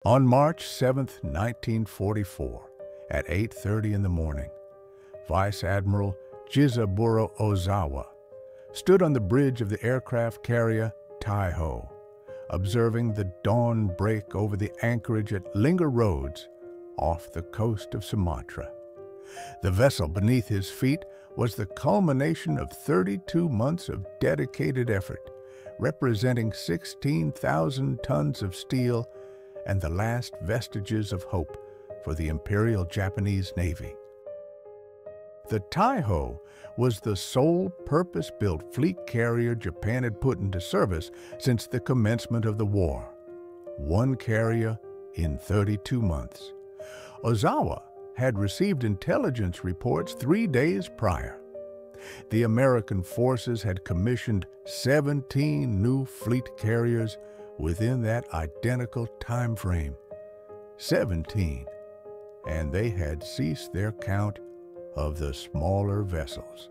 On March 7, 1944, at 8:30 in the morning, Vice Admiral Ozawa stood on the bridge of the aircraft carrier Taiho, observing the dawn break over the anchorage at Linger Roads off the coast of Sumatra. The vessel beneath his feet was the culmination of 32 months of dedicated effort, representing 16,000 tons of steel and the last vestiges of hope for the Imperial Japanese Navy. The Taiho was the sole purpose-built fleet carrier Japan had put into service since the commencement of the war. One carrier in 32 months. Ozawa had received intelligence reports 3 days prior. The American forces had commissioned 17 new fleet carriers within that identical time frame. 17, and they had ceased their count of the smaller vessels.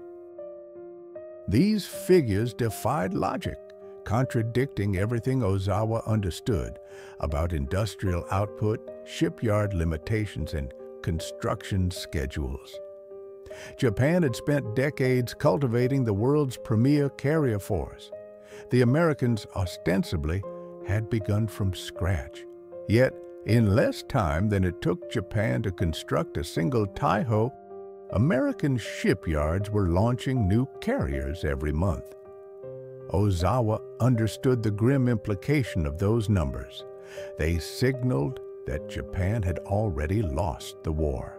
These figures defied logic, contradicting everything Ozawa understood about industrial output, shipyard limitations, and construction schedules. Japan had spent decades cultivating the world's premier carrier force. The Americans ostensibly had begun from scratch. Yet, in less time than it took Japan to construct a single Taiho, American shipyards were launching new carriers every month. Ozawa understood the grim implication of those numbers. They signaled that Japan had already lost the war.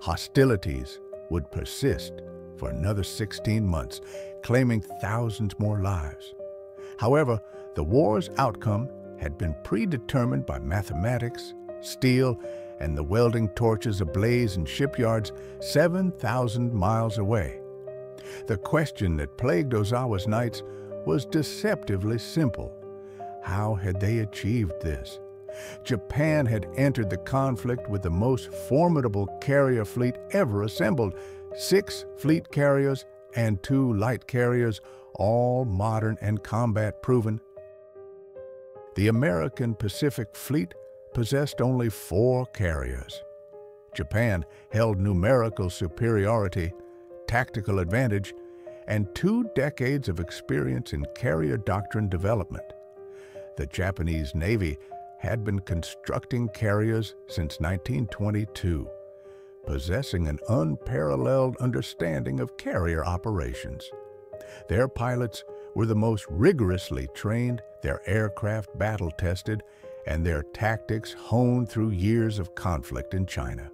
Hostilities would persist for another 16 months, claiming thousands more lives. However, the war's outcome had been predetermined by mathematics, steel, and the welding torches ablaze in shipyards 7,000 miles away. The question that plagued Ozawa's nights was deceptively simple. How had they achieved this? Japan had entered the conflict with the most formidable carrier fleet ever assembled, 6 fleet carriers and 2 light carriers, all modern and combat-proven. The American Pacific Fleet possessed only 4 carriers. Japan held numerical superiority, tactical advantage, and 2 decades of experience in carrier doctrine development. The Japanese Navy had been constructing carriers since 1922, possessing an unparalleled understanding of carrier operations. Their pilots were the most rigorously trained, their aircraft battle-tested, and their tactics honed through years of conflict in China.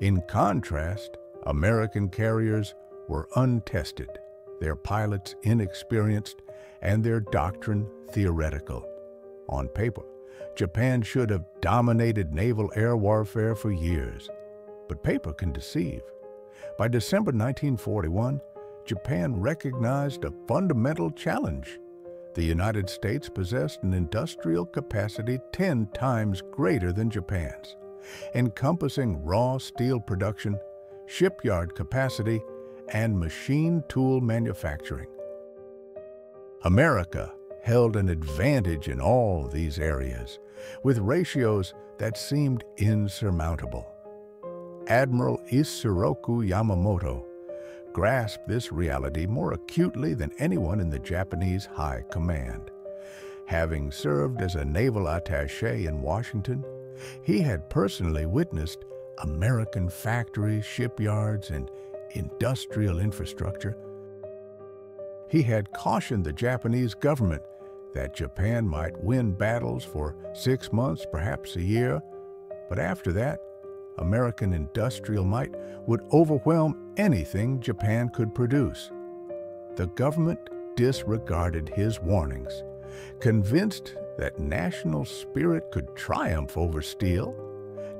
In contrast, American carriers were untested, their pilots inexperienced, and their doctrine theoretical. On paper, Japan should have dominated naval air warfare for years. But paper can deceive. By December 1941, Japan recognized a fundamental challenge. The United States possessed an industrial capacity 10 times greater than Japan's, encompassing raw steel production, shipyard capacity, and machine tool manufacturing. America held an advantage in all these areas, with ratios that seemed insurmountable. Admiral Isoroku Yamamoto grasped this reality more acutely than anyone in the Japanese High Command. Having served as a naval attaché in Washington, he had personally witnessed American factories, shipyards, and industrial infrastructure. He had cautioned the Japanese government that Japan might win battles for 6 months, perhaps a year, but after that, American industrial might would overwhelm anything Japan could produce. The government disregarded his warnings, convinced that national spirit could triumph over steel,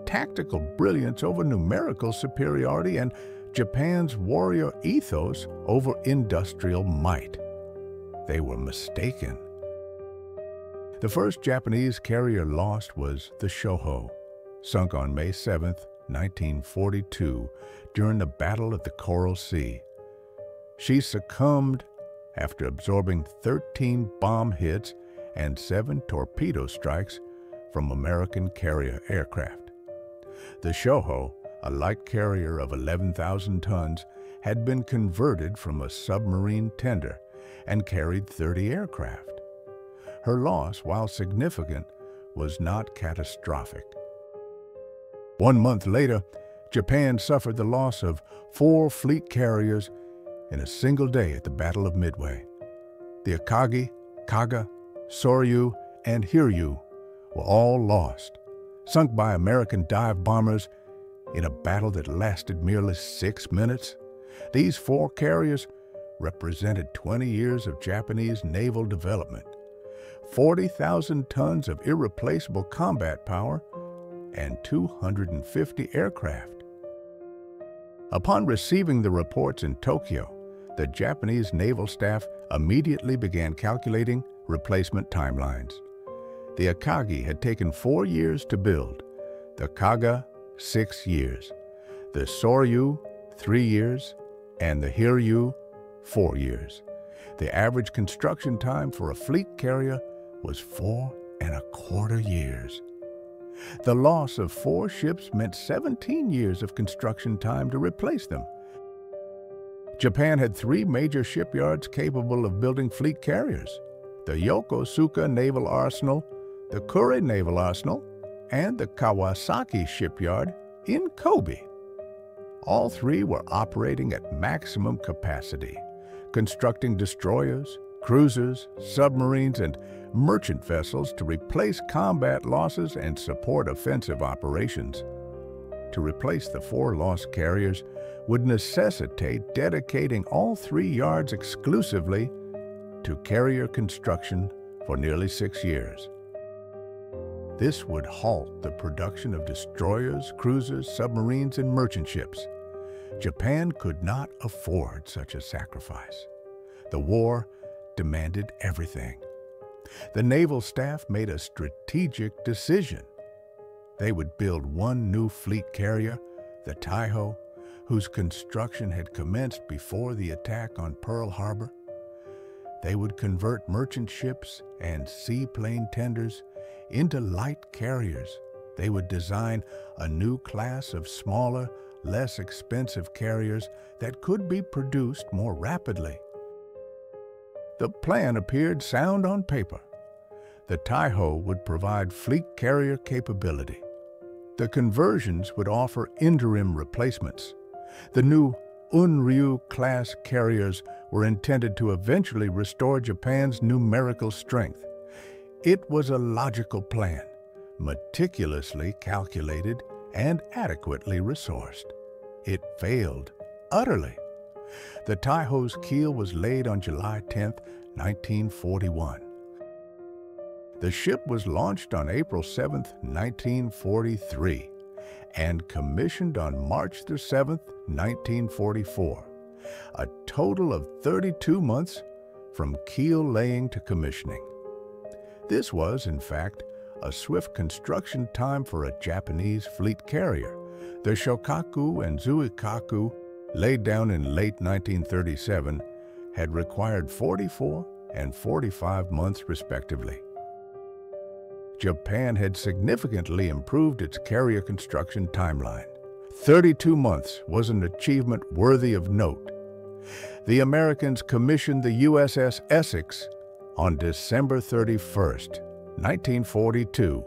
tactical brilliance over numerical superiority, and Japan's warrior ethos over industrial might. They were mistaken. The first Japanese carrier lost was the Shoho, sunk on May 7, 1942, during the Battle of the Coral Sea. She succumbed after absorbing 13 bomb hits and 7 torpedo strikes from American carrier aircraft. The Shoho, a light carrier of 11,000 tons, had been converted from a submarine tender and carried 30 aircraft. Her loss, while significant, was not catastrophic. 1 month later, Japan suffered the loss of 4 fleet carriers in a single day at the Battle of Midway. The Akagi, Kaga, Soryu, and Hiryu were all lost, sunk by American dive bombers in a battle that lasted merely 6 minutes. These 4 carriers represented 20 years of Japanese naval development, 40,000 tons of irreplaceable combat power, and 250 aircraft. Upon receiving the reports in Tokyo, the Japanese naval staff immediately began calculating replacement timelines. The Akagi had taken 4 years to build, the Kaga 6 years, the Soryu 3 years, and the Hiryu 4 years. The average construction time for a fleet carrier was 4¼ years. The loss of 4 ships meant 17 years of construction time to replace them. Japan had 3 major shipyards capable of building fleet carriers: the Yokosuka Naval Arsenal, the Kure Naval Arsenal, and the Kawasaki Shipyard in Kobe. All 3 were operating at maximum capacity, constructing destroyers, cruisers, submarines, and merchant vessels to replace combat losses and support offensive operations. To replace the 4 lost carriers would necessitate dedicating all 3 yards exclusively to carrier construction for nearly 6 years. This would halt the production of destroyers, cruisers, submarines, and merchant ships. Japan could not afford such a sacrifice. The war demanded everything. The naval staff made a strategic decision. They would build 1 new fleet carrier, the Taiho, whose construction had commenced before the attack on Pearl Harbor. They would convert merchant ships and seaplane tenders into light carriers. They would design a new class of smaller, less expensive carriers that could be produced more rapidly. The plan appeared sound on paper. The Taiho would provide fleet carrier capability. The conversions would offer interim replacements. The new Unryu-class carriers were intended to eventually restore Japan's numerical strength. It was a logical plan, meticulously calculated and adequately resourced. It failed utterly. The Taiho's keel was laid on July 10, 1941. The ship was launched on April 7, 1943, and commissioned on March 7, 1944. A total of 32 months from keel laying to commissioning. This was, in fact, a swift construction time for a Japanese fleet carrier. The Shokaku and Zuikaku, laid down in late 1937, had required 44 and 45 months respectively. Japan had significantly improved its carrier construction timeline. 32 months was an achievement worthy of note. The Americans commissioned the USS Essex on December 31, 1942.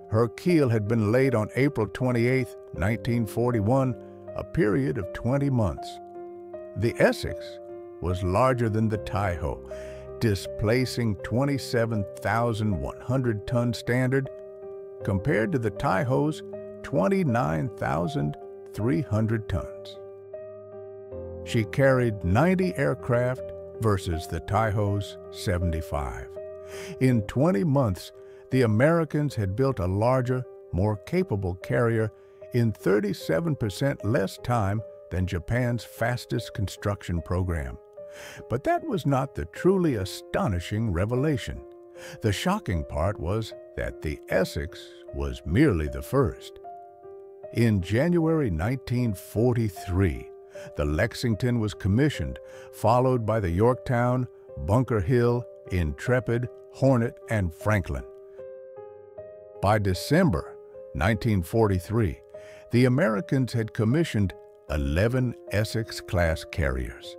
Her keel had been laid on April 28, 1941, a period of 20 months. The Essex was larger than the Taiho, displacing 27,100-ton standard compared to the Taiho's 29,300 tons. She carried 90 aircraft versus the Taiho's 75. In 20 months, the Americans had built a larger, more capable carrier in 37% less time than Japan's fastest construction program. But that was not the truly astonishing revelation. The shocking part was that the Essex was merely the first. In January 1943, the Lexington was commissioned, followed by the Yorktown, Bunker Hill, Intrepid, Hornet, and Franklin. By December 1943, the Americans had commissioned 11 Essex-class carriers.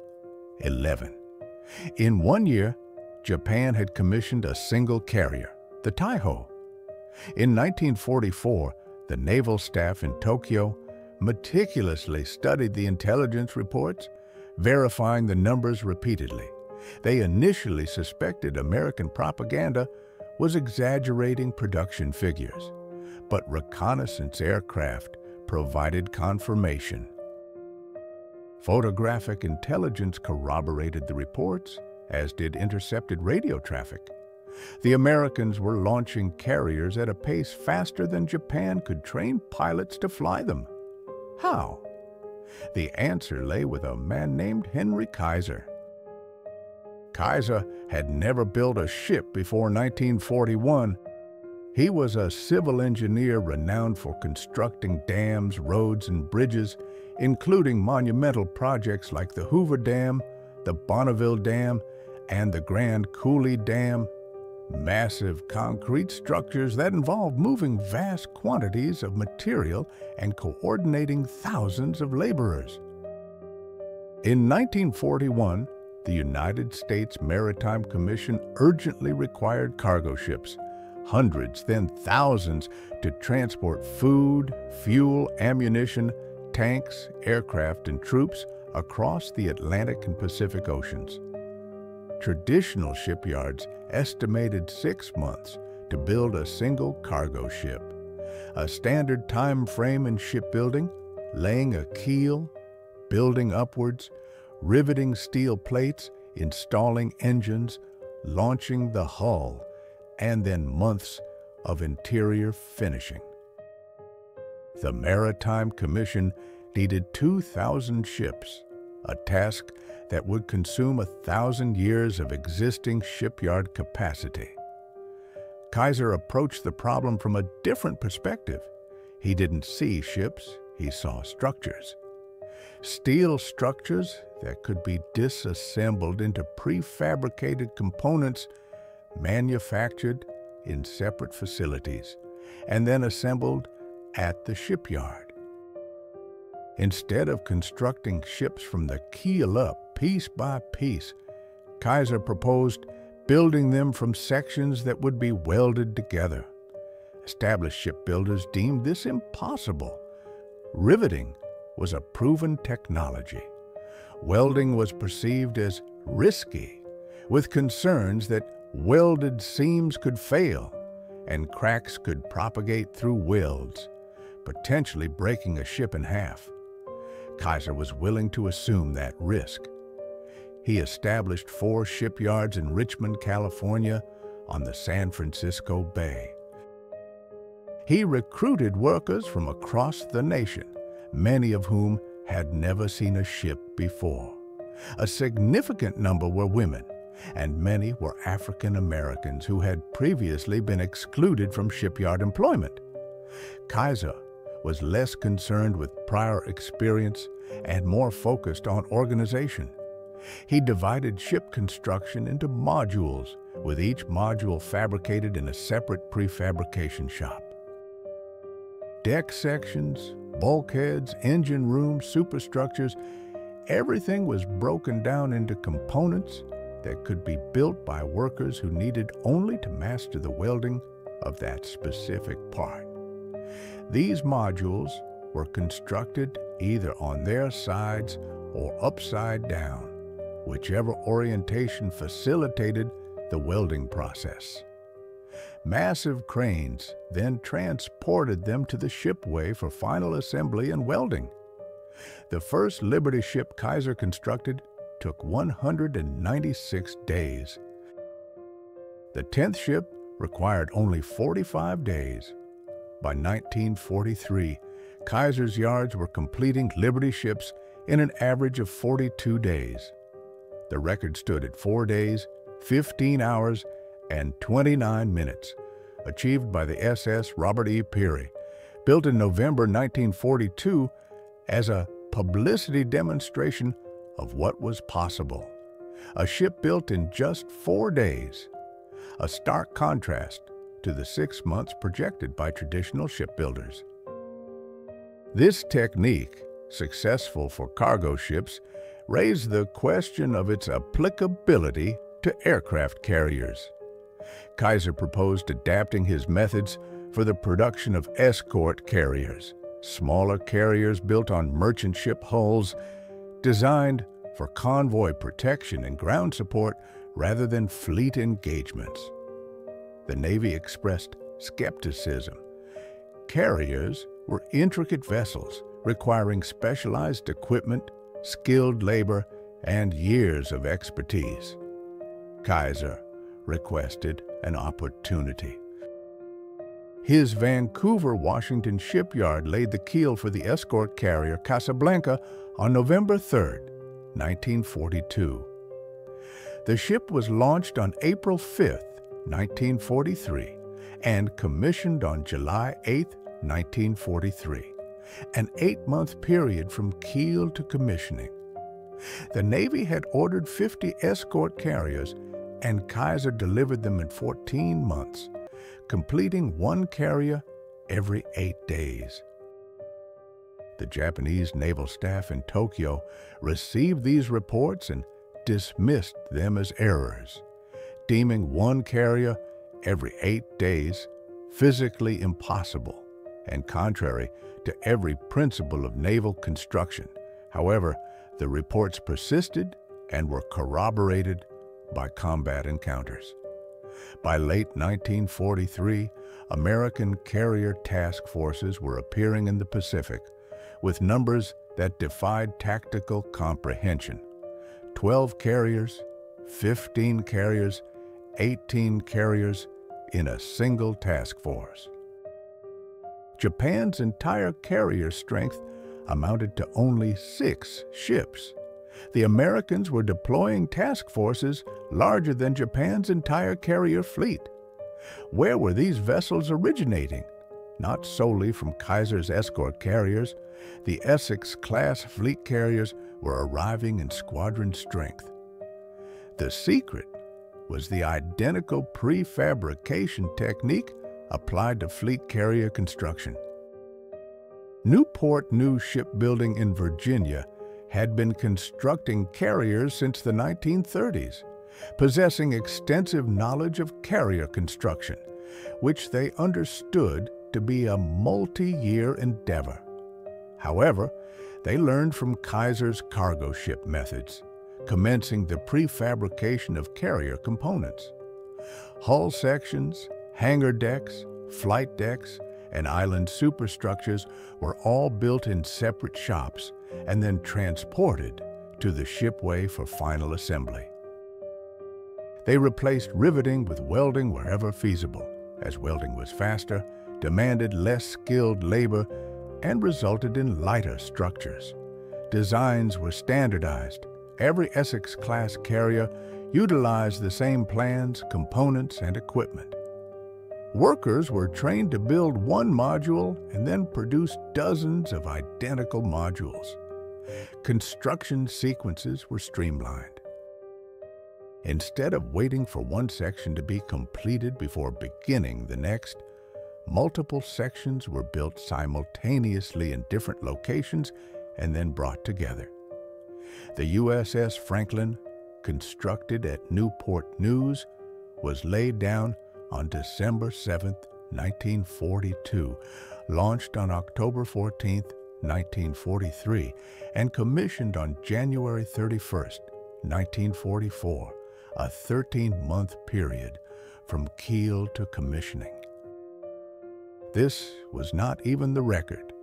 11. In 1 year, Japan had commissioned a single carrier, the Taiho. In 1944, the naval staff in Tokyo meticulously studied the intelligence reports, verifying the numbers repeatedly. They initially suspected American propaganda was exaggerating production figures, but reconnaissance aircraft provided confirmation. Photographic intelligence corroborated the reports, as did intercepted radio traffic. The Americans were launching carriers at a pace faster than Japan could train pilots to fly them. How? The answer lay with a man named Henry Kaiser. Kaiser had never built a ship before 1941. He was a civil engineer renowned for constructing dams, roads, and bridges, including monumental projects like the Hoover Dam, the Bonneville Dam, and the Grand Coulee Dam, massive concrete structures that involved moving vast quantities of material and coordinating thousands of laborers. In 1941, the United States Maritime Commission urgently required cargo ships, hundreds, then thousands, to transport food, fuel, ammunition, tanks, aircraft, and troops across the Atlantic and Pacific Oceans. Traditional shipyards estimated 6 months to build a single cargo ship. A standard time frame in shipbuilding, laying a keel, building upwards, riveting steel plates, installing engines, launching the hull, and then months of interior finishing. The Maritime Commission needed 2,000 ships, a task that would consume 1,000 years of existing shipyard capacity. Kaiser approached the problem from a different perspective. He didn't see ships, he saw structures. Steel structures that could be disassembled into prefabricated components manufactured in separate facilities and then assembled at the shipyard. Instead of constructing ships from the keel up, piece by piece, Kaiser proposed building them from sections that would be welded together. Established shipbuilders deemed this impossible. Riveting was a proven technology. Welding was perceived as risky, with concerns that welded seams could fail and cracks could propagate through welds, potentially breaking a ship in half. Kaiser was willing to assume that risk. He established 4 shipyards in Richmond, California, on the San Francisco Bay. He recruited workers from across the nation, many of whom had never seen a ship before. A significant number were women, and many were African Americans who had previously been excluded from shipyard employment. Kaiser was less concerned with prior experience and more focused on organization. He divided ship construction into modules, with each module fabricated in a separate prefabrication shop. Deck sections, bulkheads, engine rooms, superstructures, everything was broken down into components that could be built by workers who needed only to master the welding of that specific part. These modules were constructed either on their sides or upside down, whichever orientation facilitated the welding process. Massive cranes then transported them to the shipway for final assembly and welding. The first Liberty ship Kaiser constructed took 196 days. The 10th ship required only 45 days. By 1943, Kaiser's yards were completing Liberty ships in an average of 42 days. The record stood at 4 days, 15 hours, and 29 minutes, achieved by the USS Robert E. Peary, built in November 1942 as a publicity demonstration of what was possible. A ship built in just 4 days. a stark contrast to the 6 months projected by traditional shipbuilders. This technique, successful for cargo ships, raised the question of its applicability to aircraft carriers. Kaiser proposed adapting his methods for the production of escort carriers, smaller carriers built on merchant ship hulls, designed for convoy protection and ground support rather than fleet engagements. The Navy expressed skepticism. Carriers were intricate vessels requiring specialized equipment, skilled labor, and years of expertise. Kaiser requested an opportunity. His Vancouver, Washington shipyard laid the keel for the escort carrier Casablanca on November 3, 1942. The ship was launched on April 5, 1943, and commissioned on July 8, 1943, an 8-month period from keel to commissioning. The Navy had ordered 50 escort carriers, and Kaiser delivered them in 14 months, completing one carrier every 8 days. The Japanese naval staff in Tokyo received these reports and dismissed them as errors, deeming one carrier every 8 days physically impossible and contrary to every principle of naval construction. However, the reports persisted and were corroborated by combat encounters. By late 1943, American carrier task forces were appearing in the Pacific with numbers that defied tactical comprehension. 12 carriers, 15 carriers, 18 carriers in a single task force. Japan's entire carrier strength amounted to only 6 ships. The Americans were deploying task forces larger than Japan's entire carrier fleet. Where were these vessels originating? Not solely from Kaiser's escort carriers, the Essex-class fleet carriers were arriving in squadron strength. The secret was the identical prefabrication technique applied to fleet carrier construction. Newport News Shipbuilding in Virginia had been constructing carriers since the 1930s, possessing extensive knowledge of carrier construction, which they understood to be a multi-year endeavor. However, they learned from Kaiser's cargo ship methods, commencing the prefabrication of carrier components. Hull sections, hangar decks, flight decks, and island superstructures were all built in separate shops and then transported to the shipway for final assembly. They replaced riveting with welding wherever feasible, as welding was faster, demanded less skilled labor, and resulted in lighter structures. Designs were standardized. Every Essex-class carrier utilized the same plans, components, and equipment. Workers were trained to build one module and then produce dozens of identical modules. Construction sequences were streamlined. Instead of waiting for one section to be completed before beginning the next, multiple sections were built simultaneously in different locations and then brought together. The USS Franklin, constructed at Newport News, was laid down on December 7, 1942, launched on October 14, 1943, and commissioned on January 31, 1944, a 13-month period from keel to commissioning. This was not even the record.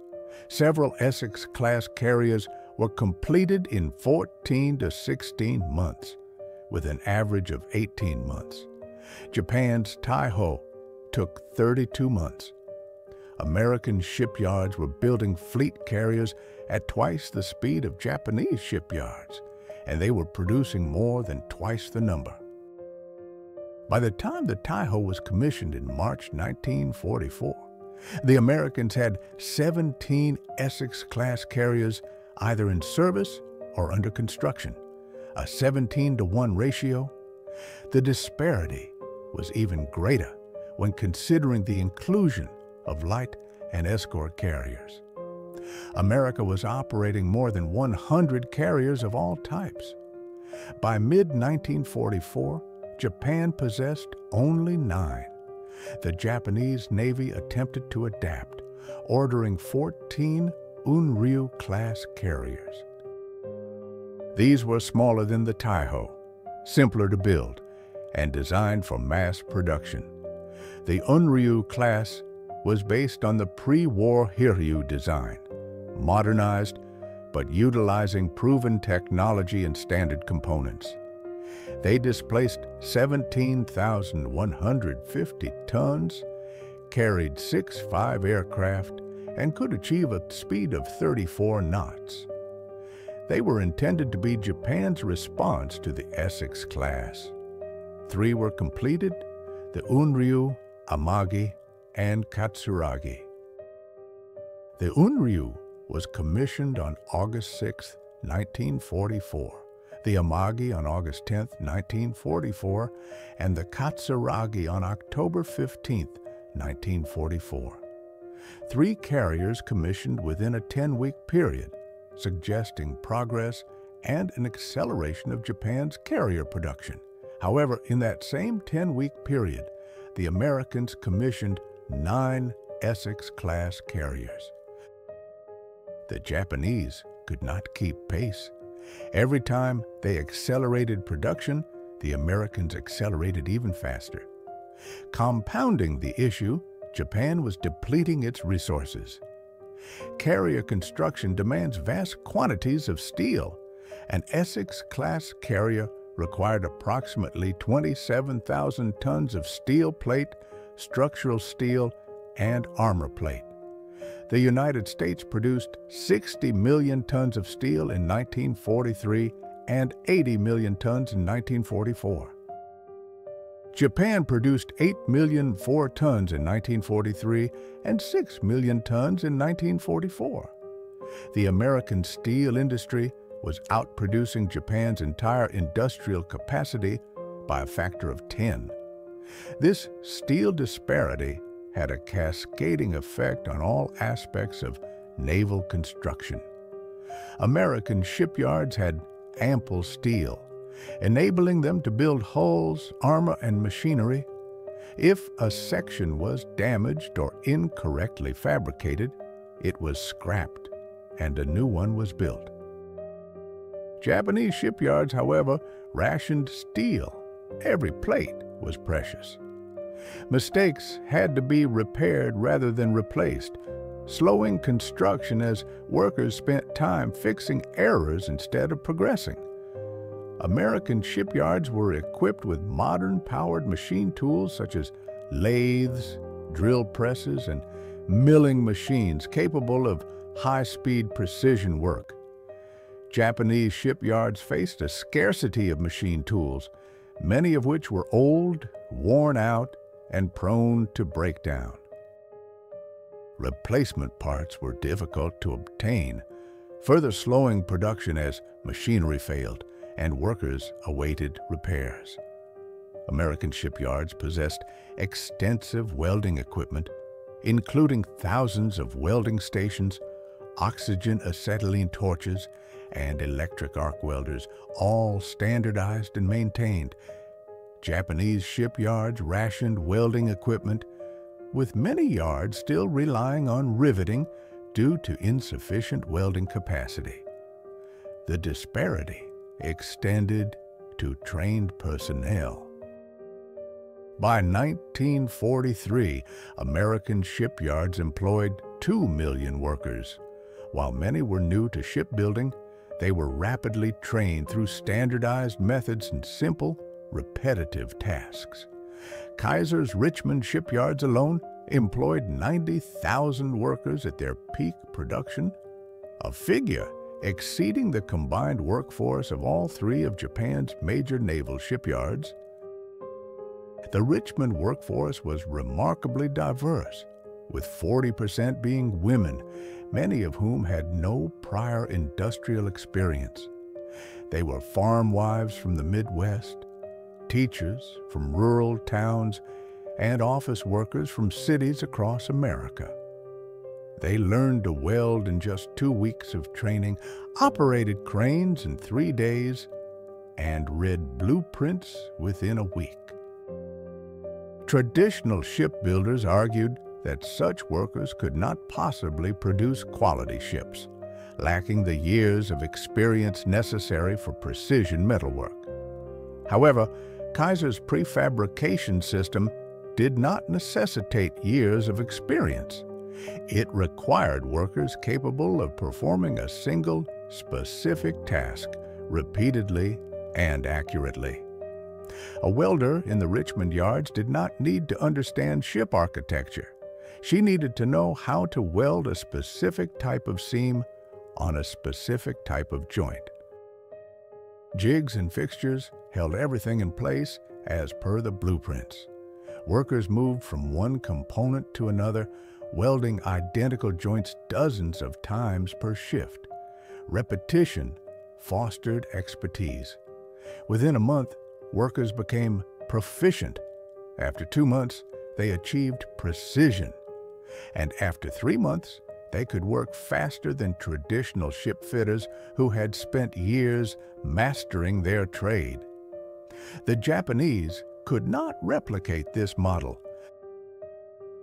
Several Essex-class carriers were completed in 14 to 16 months, with an average of 18 months. Japan's Taiho took 32 months. American shipyards were building fleet carriers at twice the speed of Japanese shipyards, and they were producing more than twice the number. By the time the Taiho was commissioned in March 1944, the Americans had 17 Essex-class carriers either in service or under construction, a 17-to-1 ratio. The disparity was even greater when considering the inclusion of light and escort carriers. America was operating more than 100 carriers of all types. By mid-1944, Japan possessed only 9. The Japanese Navy attempted to adapt, ordering 14 Unryu-class carriers. These were smaller than the Taiho, simpler to build, and designed for mass production. The Unryu class was based on the pre-war Hiryu design, modernized but utilizing proven technology and standard components. They displaced 17,150 tons, carried 6 aircraft, and could achieve a speed of 34 knots. They were intended to be Japan's response to the Essex class. 3 were completed: the Unryu, Amagi, and Katsuragi. The Unryu was commissioned on August 6, 1944, the Amagi on August 10, 1944, and the Katsuragi on October 15, 1944. 3 carriers commissioned within a 10-week period, suggesting progress and an acceleration of Japan's carrier production. However, in that same 10-week period, the Americans commissioned 9 Essex-class carriers. The Japanese could not keep pace. Every time they accelerated production, the Americans accelerated even faster. Compounding the issue, Japan was depleting its resources. Carrier construction demands vast quantities of steel. An Essex-class carrier required approximately 27,000 tons of steel plate, structural steel, and armor plate. The United States produced 60 million tons of steel in 1943 and 80 million tons in 1944. Japan produced 8,000,004 tons in 1943 and 6 million tons in 1944. The American steel industry was outproducing Japan's entire industrial capacity by a factor of 10. This steel disparity had a cascading effect on all aspects of naval construction. American shipyards had ample steel, enabling them to build hulls, armor, and machinery. If a section was damaged or incorrectly fabricated, it was scrapped and a new one was built. Japanese shipyards, however, rationed steel. Every plate was precious. Mistakes had to be repaired rather than replaced, slowing construction as workers spent time fixing errors instead of progressing. American shipyards were equipped with modern-powered machine tools such as lathes, drill presses, and milling machines capable of high-speed precision work. Japanese shipyards faced a scarcity of machine tools, many of which were old, worn out, and prone to breakdown. Replacement parts were difficult to obtain, further slowing production as machinery failed and workers awaited repairs. American shipyards possessed extensive welding equipment, including thousands of welding stations, oxygen acetylene torches, and electric arc welders, all standardized and maintained. Japanese shipyards rationed welding equipment, with many yards still relying on riveting due to insufficient welding capacity. The disparity extended to trained personnel. By 1943, American shipyards employed 2 million workers. While many were new to shipbuilding, they were rapidly trained through standardized methods and simple, repetitive tasks. Kaiser's Richmond shipyards alone employed 90,000 workers at their peak production, a figure exceeding the combined workforce of all 3 of Japan's major naval shipyards. The Richmond workforce was remarkably diverse, with 40% being women, many of whom had no prior industrial experience. They were farm wives from the Midwest, teachers from rural towns, and office workers from cities across America. They learned to weld in just 2 weeks of training, operated cranes in 3 days, and read blueprints within a week. Traditional shipbuilders argued that such workers could not possibly produce quality ships, lacking the years of experience necessary for precision metalwork. However, Kaiser's prefabrication system did not necessitate years of experience. It required workers capable of performing a single, specific task repeatedly and accurately. A welder in the Richmond yards did not need to understand ship architecture. She needed to know how to weld a specific type of seam on a specific type of joint. Jigs and fixtures held everything in place as per the blueprints. Workers moved from one component to another, welding identical joints dozens of times per shift. Repetition fostered expertise. Within a month, workers became proficient. After 2 months, they achieved precision. And after 3 months, they could work faster than traditional ship fitters who had spent years mastering their trade. The Japanese could not replicate this model.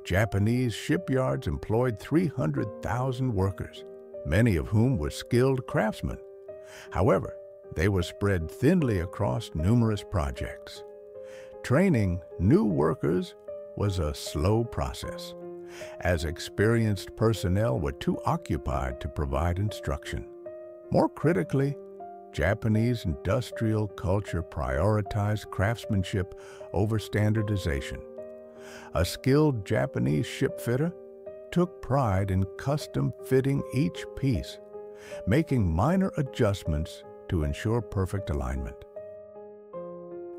Japanese shipyards employed 300,000 workers, many of whom were skilled craftsmen. However, they were spread thinly across numerous projects. Training new workers was a slow process, as experienced personnel were too occupied to provide instruction. More critically, Japanese industrial culture prioritized craftsmanship over standardization. A skilled Japanese shipfitter took pride in custom fitting each piece, making minor adjustments to ensure perfect alignment.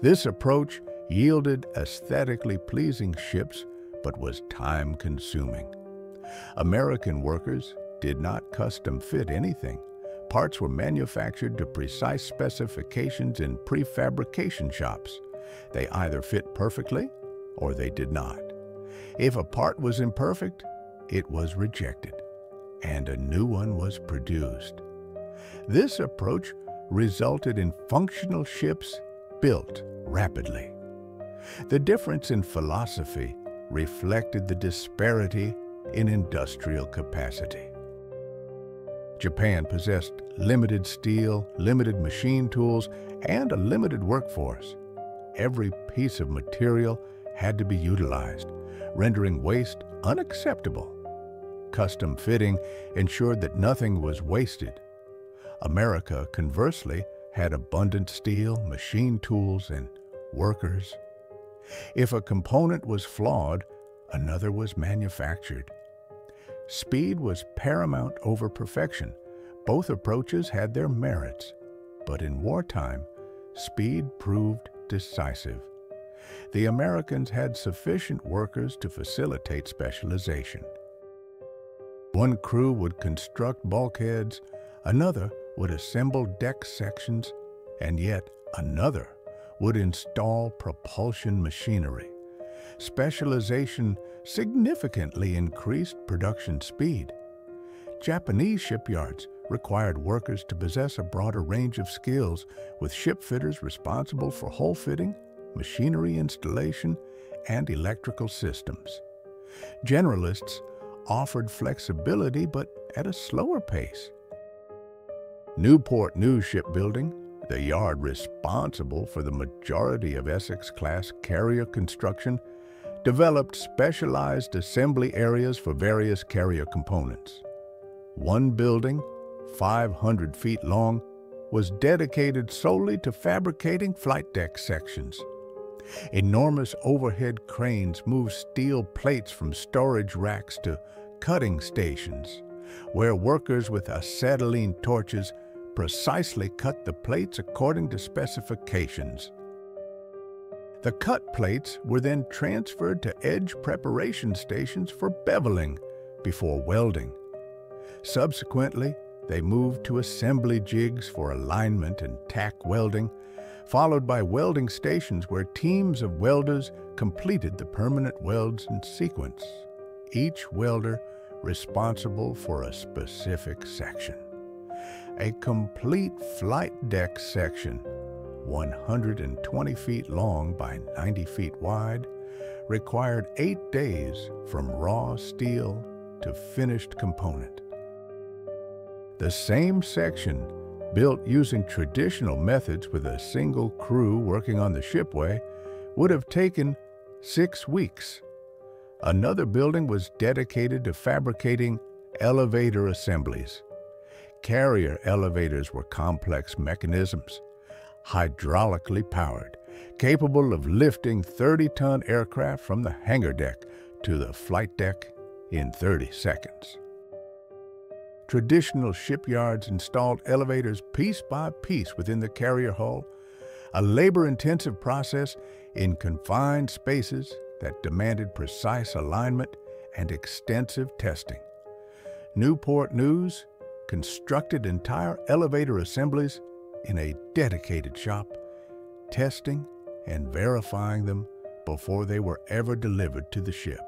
This approach yielded aesthetically pleasing ships, but was time-consuming. American workers did not custom fit anything. Parts were manufactured to precise specifications in prefabrication shops. They either fit perfectly or they did not. If a part was imperfect, it was rejected, and a new one was produced. This approach resulted in functional ships built rapidly. The difference in philosophy reflected the disparity in industrial capacity. Japan possessed limited steel, limited machine tools, and a limited workforce. Every piece of material had to be utilized, rendering waste unacceptable. Custom fitting ensured that nothing was wasted. America, conversely, had abundant steel, machine tools, and workers. If a component was flawed, another was manufactured. Speed was paramount over perfection. Both approaches had their merits, but in wartime, speed proved decisive. The Americans had sufficient workers to facilitate specialization. One crew would construct bulkheads, another would assemble deck sections, and yet another would install propulsion machinery. Specialization significantly increased production speed. Japanese shipyards required workers to possess a broader range of skills, with shipfitters responsible for hull fitting, machinery installation, and electrical systems. Generalists offered flexibility, but at a slower pace. Newport News Shipbuilding, the yard responsible for the majority of Essex-class carrier construction, developed specialized assembly areas for various carrier components. One building, 500 feet long, was dedicated solely to fabricating flight deck sections. Enormous overhead cranes moved steel plates from storage racks to cutting stations, where workers with acetylene torches precisely cut the plates according to specifications. The cut plates were then transferred to edge preparation stations for beveling before welding. Subsequently, they moved to assembly jigs for alignment and tack welding, followed by welding stations where teams of welders completed the permanent welds in sequence, each welder responsible for a specific section. A complete flight deck section, 120 feet long by 90 feet wide, required 8 days from raw steel to finished component. The same section, built using traditional methods with a single crew working on the shipway, would have taken 6 weeks. Another building was dedicated to fabricating elevator assemblies. Carrier elevators were complex mechanisms, hydraulically powered, capable of lifting 30-ton aircraft from the hangar deck to the flight deck in 30 seconds. Traditional shipyards installed elevators piece by piece within the carrier hull, a labor-intensive process in confined spaces that demanded precise alignment and extensive testing. Newport News constructed entire elevator assemblies in a dedicated shop, testing and verifying them before they were ever delivered to the ship.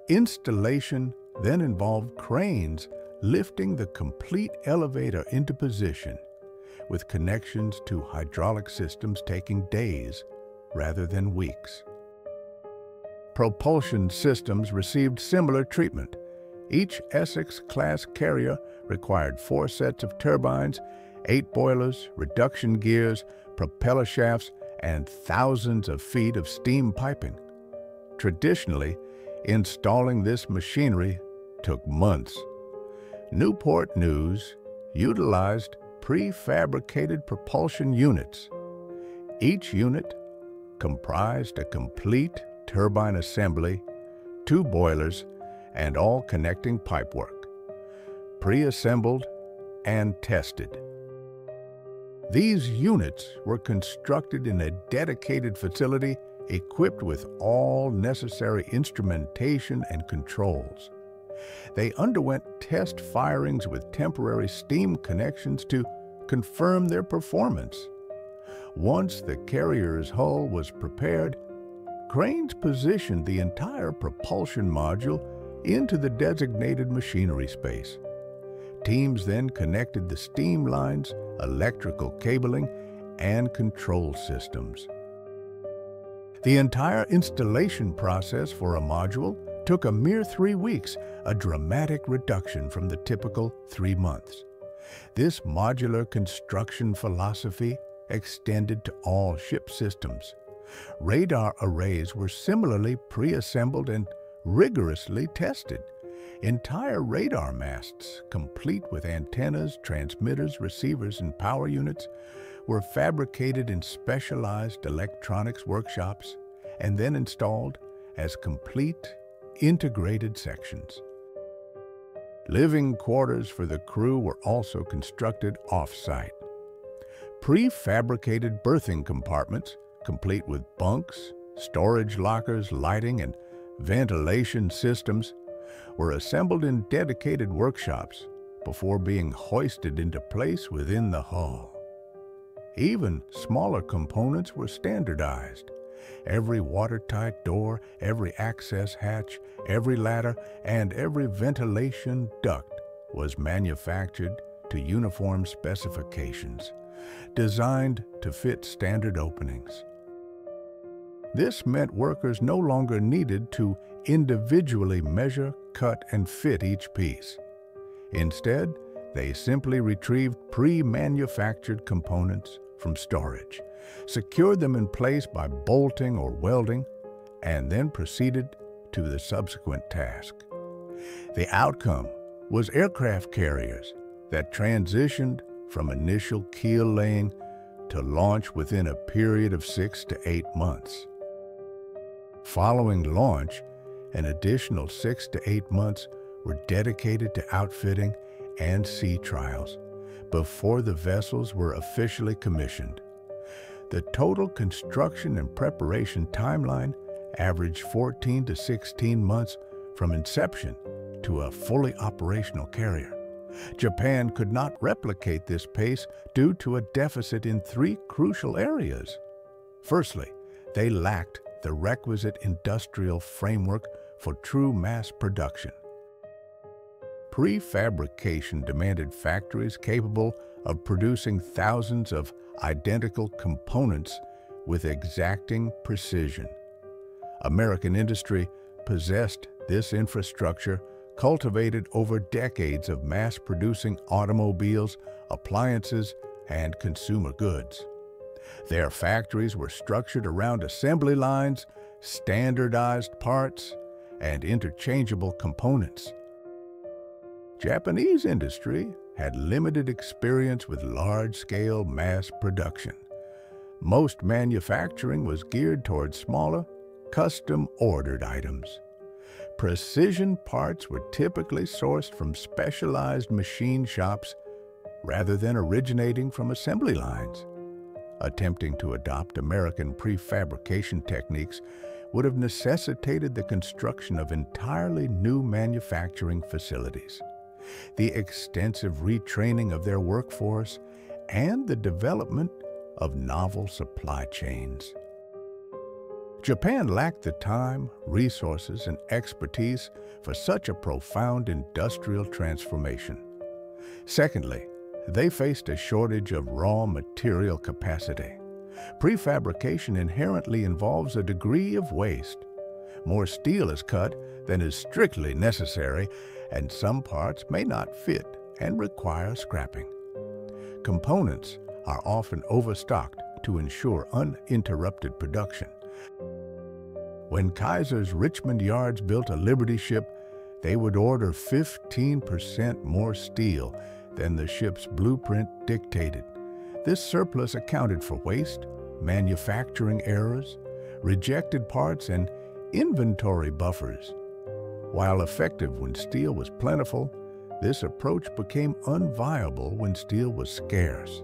Installation then involved cranes lifting the complete elevator into position, with connections to hydraulic systems taking days rather than weeks. Propulsion systems received similar treatment. Each Essex-class carrier required 4 sets of turbines, 8 boilers, reduction gears, propeller shafts, and thousands of feet of steam piping. Traditionally, installing this machinery took months. Newport News utilized prefabricated propulsion units. Each unit comprised a complete turbine assembly, 2 boilers, and all connecting pipework, pre-assembled and tested. These units were constructed in a dedicated facility equipped with all necessary instrumentation and controls. They underwent test firings with temporary steam connections to confirm their performance. Once the carrier's hull was prepared, cranes positioned the entire propulsion module into the designated machinery space. Teams then connected the steam lines, electrical cabling, and control systems. The entire installation process for a module took a mere 3 weeks, a dramatic reduction from the typical 3 months. This modular construction philosophy extended to all ship systems. Radar arrays were similarly pre-assembled and rigorously tested. Entire radar masts, complete with antennas, transmitters, receivers, and power units, were fabricated in specialized electronics workshops and then installed as complete, integrated sections. Living quarters for the crew were also constructed off-site. Prefabricated berthing compartments, complete with bunks, storage lockers, lighting, and ventilation systems, were assembled in dedicated workshops before being hoisted into place within the hull. Even smaller components were standardized. Every watertight door, every access hatch, every ladder, and every ventilation duct was manufactured to uniform specifications, designed to fit standard openings. This meant workers no longer needed to individually measure, cut, and fit each piece. Instead, they simply retrieved pre-manufactured components from storage, secured them in place by bolting or welding, and then proceeded to the subsequent task. The outcome was aircraft carriers that transitioned from initial keel laying to launch within a period of 6 to 8 months. Following launch, an additional 6 to 8 months were dedicated to outfitting and sea trials before the vessels were officially commissioned. The total construction and preparation timeline averaged 14 to 16 months from inception to a fully operational carrier. Japan could not replicate this pace due to a deficit in three crucial areas. Firstly, they lacked the requisite industrial framework for true mass production. Prefabrication demanded factories capable of producing thousands of identical components with exacting precision. American industry possessed this infrastructure cultivated over decades of mass-producing automobiles, appliances, and consumer goods. Their factories were structured around assembly lines, standardized parts, and interchangeable components. Japanese industry had limited experience with large-scale mass production. Most manufacturing was geared towards smaller, custom-ordered items. Precision parts were typically sourced from specialized machine shops rather than originating from assembly lines. Attempting to adopt American prefabrication techniques would have necessitated the construction of entirely new manufacturing facilities, the extensive retraining of their workforce, and the development of novel supply chains. Japan lacked the time, resources, and expertise for such a profound industrial transformation. Secondly, they faced a shortage of raw material capacity. Prefabrication inherently involves a degree of waste. More steel is cut than is strictly necessary, and some parts may not fit and require scrapping. Components are often overstocked to ensure uninterrupted production. When Kaiser's Richmond yards built a Liberty ship, they would order 15% more steel than the ship's blueprint dictated. This surplus accounted for waste, manufacturing errors, rejected parts, and inventory buffers. While effective when steel was plentiful, this approach became unviable when steel was scarce.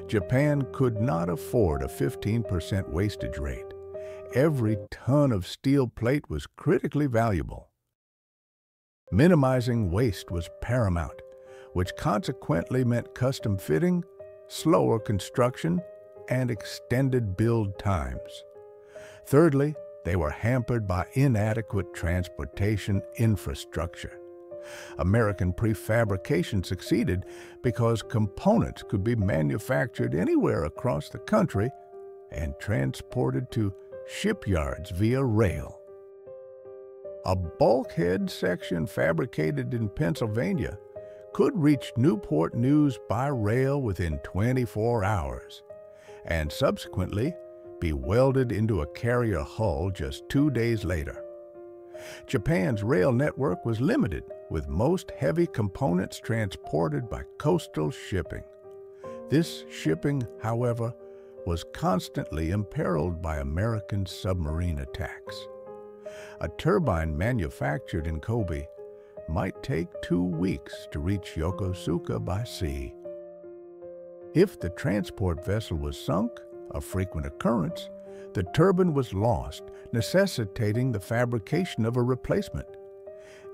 Japan could not afford a 15% wastage rate. Every ton of steel plate was critically valuable. Minimizing waste was paramount, which consequently meant custom fitting, slower construction, and extended build times. Thirdly, they were hampered by inadequate transportation infrastructure. American prefabrication succeeded because components could be manufactured anywhere across the country and transported to shipyards via rail. A bulkhead section fabricated in Pennsylvania could reach Newport News by rail within 24 hours, and subsequently be welded into a carrier hull just 2 days later. Japan's rail network was limited, with most heavy components transported by coastal shipping. This shipping, however, was constantly imperiled by American submarine attacks. A turbine manufactured in Kobe might take 2 weeks to reach Yokosuka by sea. If the transport vessel was sunk, a frequent occurrence, the turbine was lost, necessitating the fabrication of a replacement.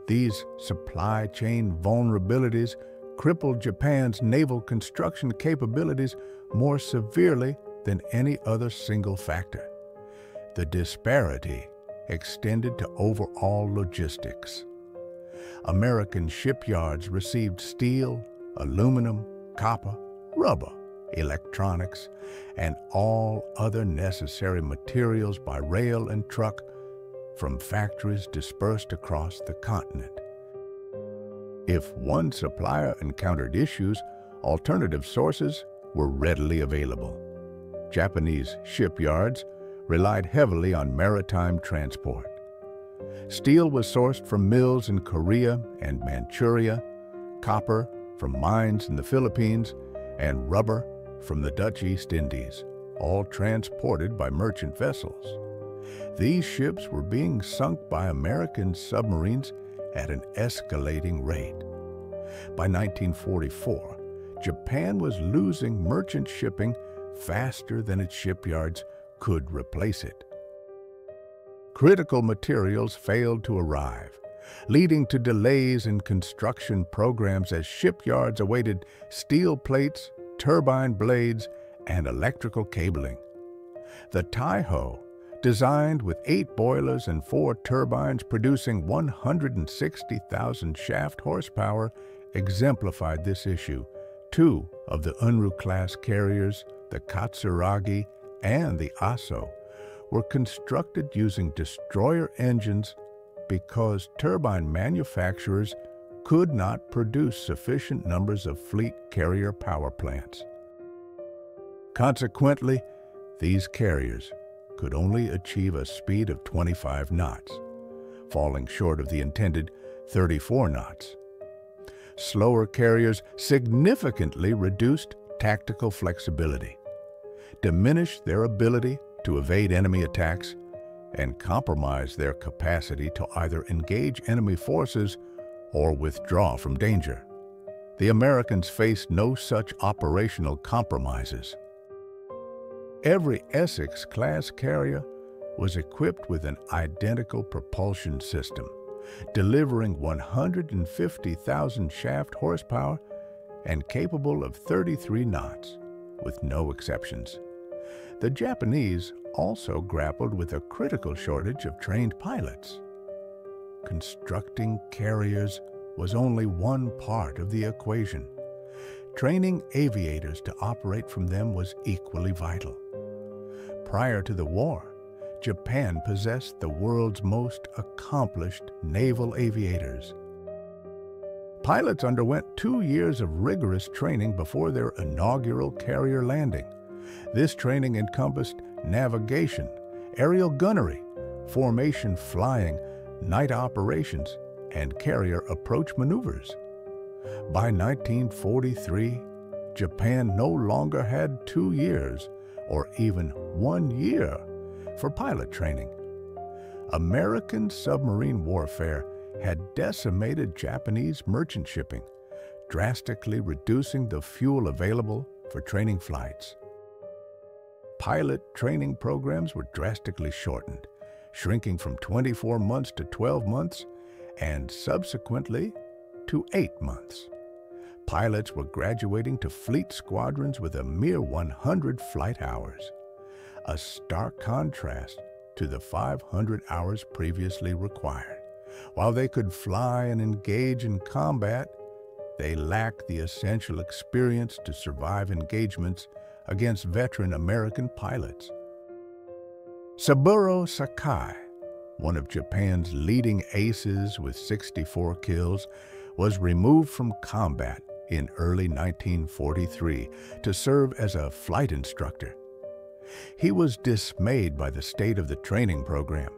These supply chain vulnerabilities crippled Japan's naval construction capabilities more severely than any other single factor. The disparity extended to overall logistics. American shipyards received steel, aluminum, copper, rubber, electronics, and all other necessary materials by rail and truck from factories dispersed across the continent. If one supplier encountered issues, alternative sources were readily available. Japanese shipyards relied heavily on maritime transport. Steel was sourced from mills in Korea and Manchuria, copper from mines in the Philippines, and rubber from the Dutch East Indies, all transported by merchant vessels. These ships were being sunk by American submarines at an escalating rate. By 1944, Japan was losing merchant shipping faster than its shipyards could replace it. Critical materials failed to arrive. leading to delays in construction programs as shipyards awaited steel plates, turbine blades, and electrical cabling. The Taiho, designed with 8 boilers and 4 turbines producing 160,000 shaft horsepower, exemplified this issue. 2 of the Unru-class carriers, the Katsuragi and the Aso, were constructed using destroyer engines because turbine manufacturers could not produce sufficient numbers of fleet carrier power plants. Consequently, these carriers could only achieve a speed of 25 knots, falling short of the intended 34 knots. Slower carriers significantly reduced tactical flexibility, diminished their ability to evade enemy attacks, and compromised their capacity to either engage enemy forces or withdraw from danger. The Americans faced no such operational compromises. Every Essex-class carrier was equipped with an identical propulsion system, delivering 150,000 shaft horsepower and capable of 33 knots, with no exceptions. The Japanese also grappled with a critical shortage of trained pilots. Constructing carriers was only one part of the equation. Training aviators to operate from them was equally vital. Prior to the war, Japan possessed the world's most accomplished naval aviators. Pilots underwent 2 years of rigorous training before their inaugural carrier landing. This training encompassed navigation, aerial gunnery, formation flying, night operations, and carrier approach maneuvers. By 1943, Japan no longer had 2 years, or even 1 year, for pilot training. American submarine warfare had decimated Japanese merchant shipping, drastically reducing the fuel available for training flights. Pilot training programs were drastically shortened, shrinking from 24 months to 12 months, and subsequently to 8 months. Pilots were graduating to fleet squadrons with a mere 100 flight hours, a stark contrast to the 500 hours previously required. While they could fly and engage in combat, they lacked the essential experience to survive engagements against veteran American pilots. Saburo Sakai, one of Japan's leading aces with 64 kills, was removed from combat in early 1943 to serve as a flight instructor. He was dismayed by the state of the training program.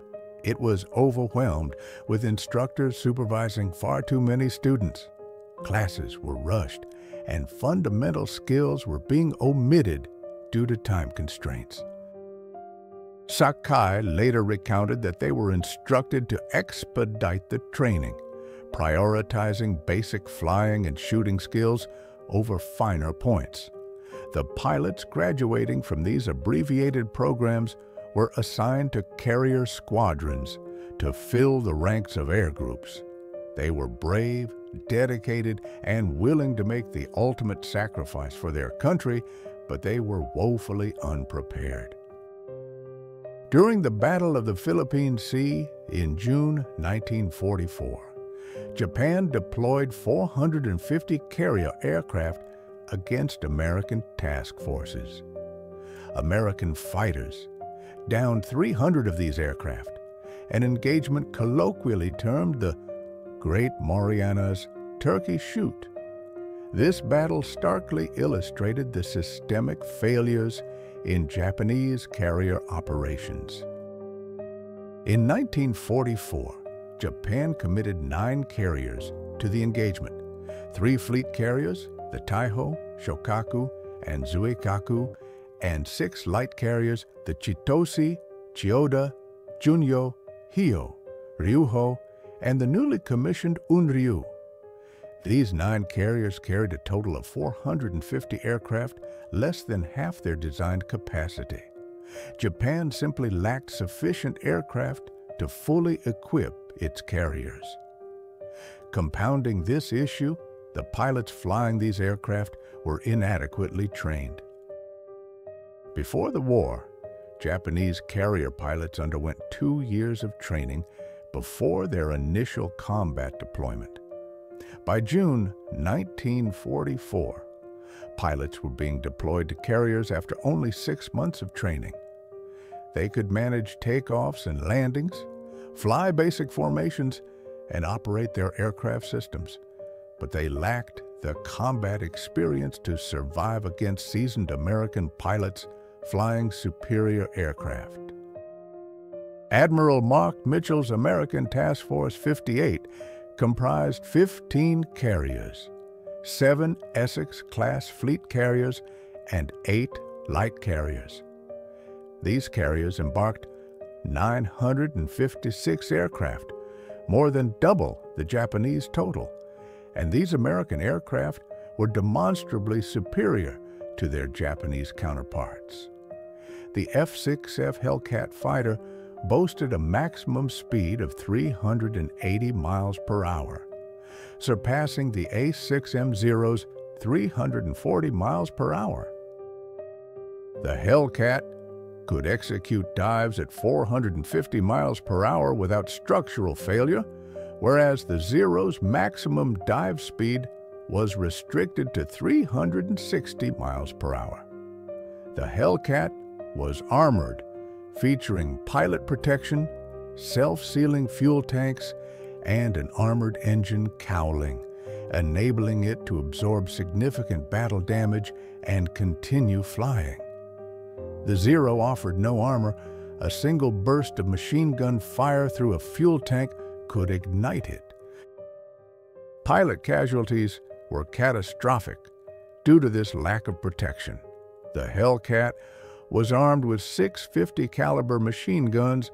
It was overwhelmed with instructors supervising far too many students. Classes were rushed, and fundamental skills were being omitted due to time constraints. Sakai later recounted that they were instructed to expedite the training, prioritizing basic flying and shooting skills over finer points. The pilots graduating from these abbreviated programs were assigned to carrier squadrons to fill the ranks of air groups. They were brave, dedicated, and willing to make the ultimate sacrifice for their country, but they were woefully unprepared. During the Battle of the Philippine Sea in June 1944, Japan deployed 450 carrier aircraft against American task forces. American fighters downed 300 of these aircraft, an engagement colloquially termed the Great Marianas Turkey Shoot. This battle starkly illustrated the systemic failures in Japanese carrier operations. In 1944, Japan committed 9 carriers to the engagement, 3 fleet carriers, the Taiho, Shokaku, and Zuikaku, and 6 light carriers, the Chitoshi, Chiyoda, Junyo, Hyo, Ryuho, and the newly commissioned Unryu. These 9 carriers carried a total of 450 aircraft, less than half their designed capacity. Japan simply lacked sufficient aircraft to fully equip its carriers. Compounding this issue, the pilots flying these aircraft were inadequately trained. Before the war, Japanese carrier pilots underwent 2 years of training before their initial combat deployment. By June 1944, pilots were being deployed to carriers after only 6 months of training. They could manage takeoffs and landings, fly basic formations, and operate their aircraft systems, but they lacked the combat experience to survive against seasoned American pilots flying superior aircraft. Admiral Mark Mitchell's American Task Force 58 comprised 15 carriers, 7 Essex-class fleet carriers, and 8 light carriers. These carriers embarked 956 aircraft, more than double the Japanese total, and these American aircraft were demonstrably superior to their Japanese counterparts. The F-6F Hellcat fighter boasted a maximum speed of 380 miles per hour, surpassing the A-6M0's 340 miles per hour. The Hellcat could execute dives at 450 miles per hour without structural failure, whereas the Zero's maximum dive speed was restricted to 360 miles per hour. The Hellcat was armored, featuring pilot protection, self-sealing fuel tanks, and an armored engine cowling, enabling it to absorb significant battle damage and continue flying. The Zero offered no armor. A single burst of machine gun fire through a fuel tank could ignite it. Pilot casualties were catastrophic due to this lack of protection. The Hellcat was armed with 650 caliber machine guns,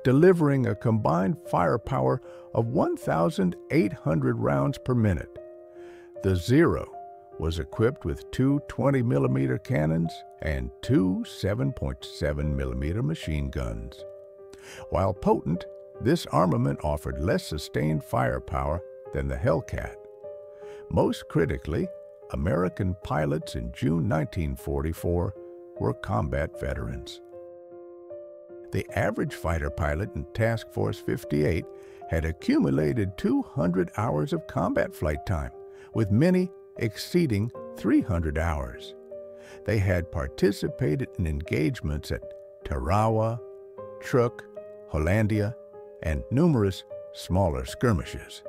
delivering a combined firepower of 1,800 rounds per minute. The Zero was equipped with 2 20-millimeter cannons and 2 7.7-millimeter machine guns. While potent, this armament offered less sustained firepower than the Hellcat. Most critically, American pilots in June 1944 were combat veterans. The average fighter pilot in Task Force 58 had accumulated 200 hours of combat flight time, with many exceeding 300 hours. They had participated in engagements at Tarawa, Truk, Hollandia, and numerous smaller skirmishes.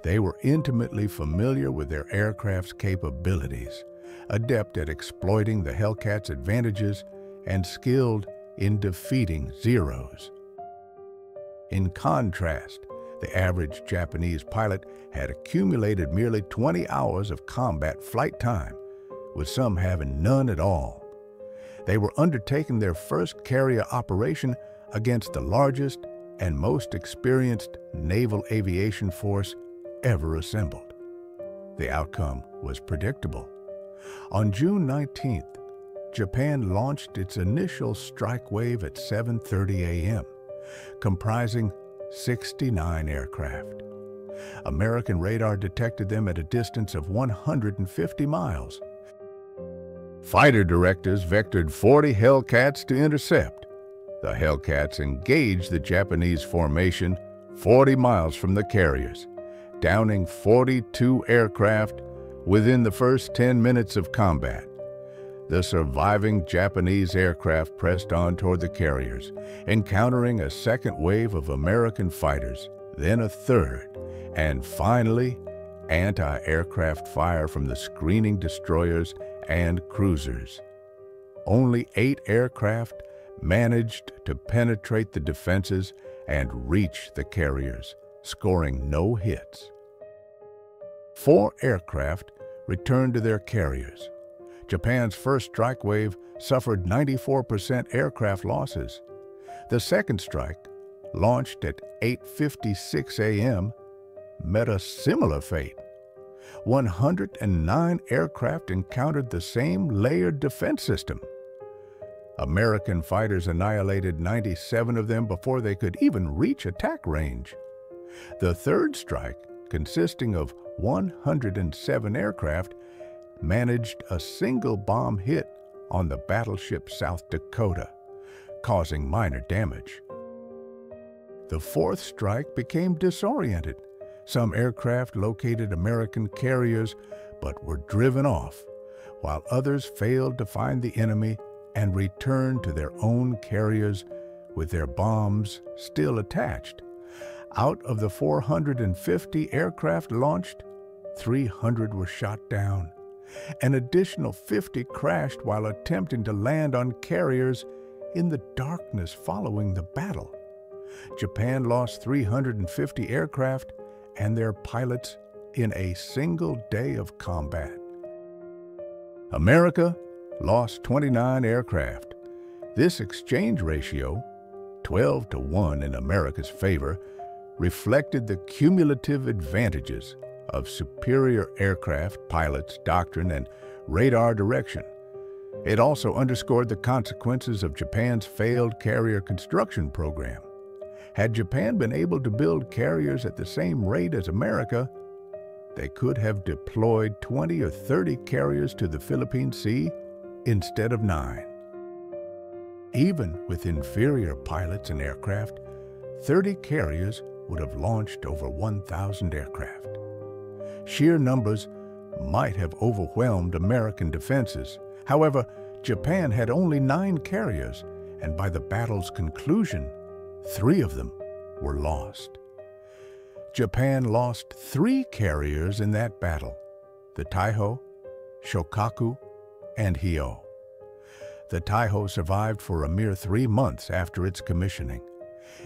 They were intimately familiar with their aircraft's capabilities, adept at exploiting the Hellcat's advantages, and skilled in defeating Zeros. In contrast, the average Japanese pilot had accumulated merely 20 hours of combat flight time, with some having none at all. They were undertaking their first carrier operation against the largest and most experienced naval aviation force ever assembled. The outcome was predictable. On June 19th, Japan launched its initial strike wave at 7:30 a.m., comprising 69 aircraft. American radar detected them at a distance of 150 miles. Fighter directors vectored 40 Hellcats to intercept. The Hellcats engaged the Japanese formation 40 miles from the carriers, downing 42 aircraft within the first 10 minutes of combat. The surviving Japanese aircraft pressed on toward the carriers, encountering a second wave of American fighters, then a third, and finally, anti-aircraft fire from the screening destroyers and cruisers. Only 8 aircraft managed to penetrate the defenses and reach the carriers, scoring no hits. 4 aircraft returned to their carriers. Japan's first strike wave suffered 94% aircraft losses. The second strike, launched at 8:56 a.m., met a similar fate. 109 aircraft encountered the same layered defense system. American fighters annihilated 97 of them before they could even reach attack range. The third strike consisting of 107 aircraft, managed a single bomb hit on the battleship South Dakota, causing minor damage. The fourth strike became disoriented. Some aircraft located American carriers but were driven off, while others failed to find the enemy and returned to their own carriers with their bombs still attached. Out of the 450 aircraft launched, 300 were shot down. An additional 50 crashed while attempting to land on carriers in the darkness following the battle. Japan lost 350 aircraft and their pilots in a single day of combat. America lost 29 aircraft. This exchange ratio, 12-1 in America's favor, reflected the cumulative advantages of superior aircraft, pilots, doctrine, and radar direction. It also underscored the consequences of Japan's failed carrier construction program. Had Japan been able to build carriers at the same rate as America, they could have deployed 20 or 30 carriers to the Philippine Sea instead of 9. Even with inferior pilots and aircraft, 30 carriers would have launched over 1,000 aircraft. Sheer numbers might have overwhelmed American defenses. However, Japan had only 9 carriers, and by the battle's conclusion, 3 of them were lost. Japan lost 3 carriers in that battle: the Taiho, Shokaku, and Hyo. The Taiho survived for a mere 3 months after its commissioning.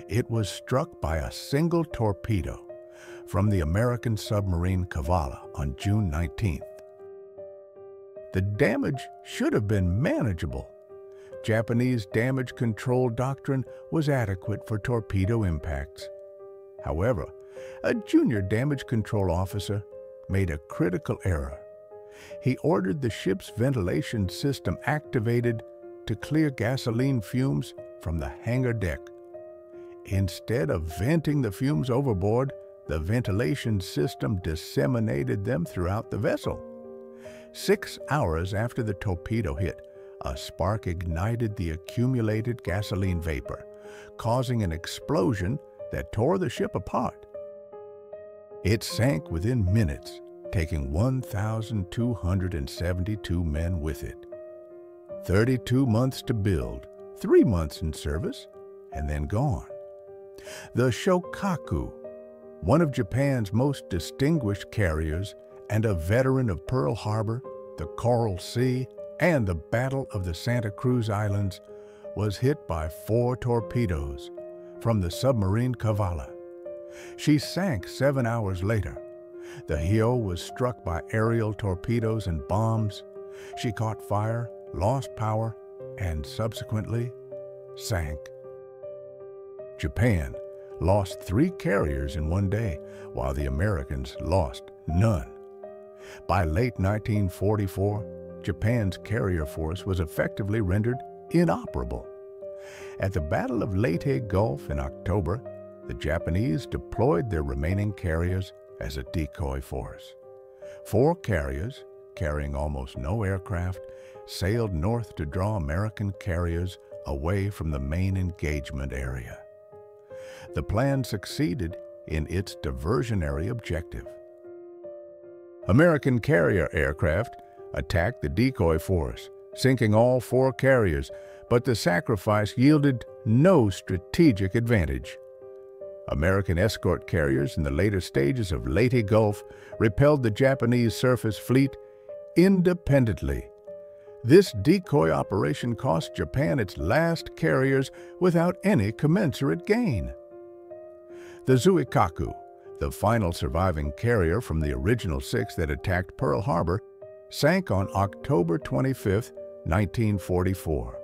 It was struck by a single torpedo from the American submarine Kavala on June 19th. The damage should have been manageable. Japanese damage control doctrine was adequate for torpedo impacts. However, a junior damage control officer made a critical error. He ordered the ship's ventilation system activated to clear gasoline fumes from the hangar deck. Instead of venting the fumes overboard, the ventilation system disseminated them throughout the vessel. 6 hours after the torpedo hit, a spark ignited the accumulated gasoline vapor, causing an explosion that tore the ship apart. It sank within minutes, taking 1,272 men with it. 32 months to build, 3 months in service, and then gone. The Shokaku, one of Japan's most distinguished carriers and a veteran of Pearl Harbor, the Coral Sea, and the Battle of the Santa Cruz Islands, was hit by 4 torpedoes from the submarine Kavala. She sank 7 hours later. The Hyo was struck by aerial torpedoes and bombs. She caught fire, lost power, and subsequently sank. Japan lost 3 carriers in one day, while the Americans lost none. By late 1944, Japan's carrier force was effectively rendered inoperable. At the Battle of Leyte Gulf in October, the Japanese deployed their remaining carriers as a decoy force. 4 carriers, carrying almost no aircraft, sailed north to draw American carriers away from the main engagement area. The plan succeeded in its diversionary objective. American carrier aircraft attacked the decoy force, sinking all 4 carriers, but the sacrifice yielded no strategic advantage. American escort carriers in the later stages of Leyte Gulf repelled the Japanese surface fleet independently. This decoy operation cost Japan its last carriers without any commensurate gain. The Zuikaku, the final surviving carrier from the original 6 that attacked Pearl Harbor, sank on October 25, 1944.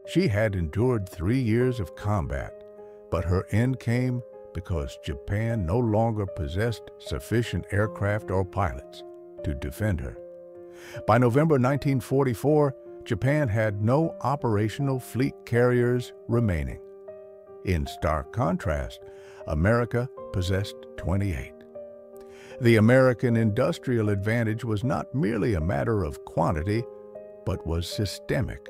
She had endured 3 years of combat, but her end came because Japan no longer possessed sufficient aircraft or pilots to defend her. By November 1944, Japan had no operational fleet carriers remaining. In stark contrast, America possessed 28. The American industrial advantage was not merely a matter of quantity, but was systemic.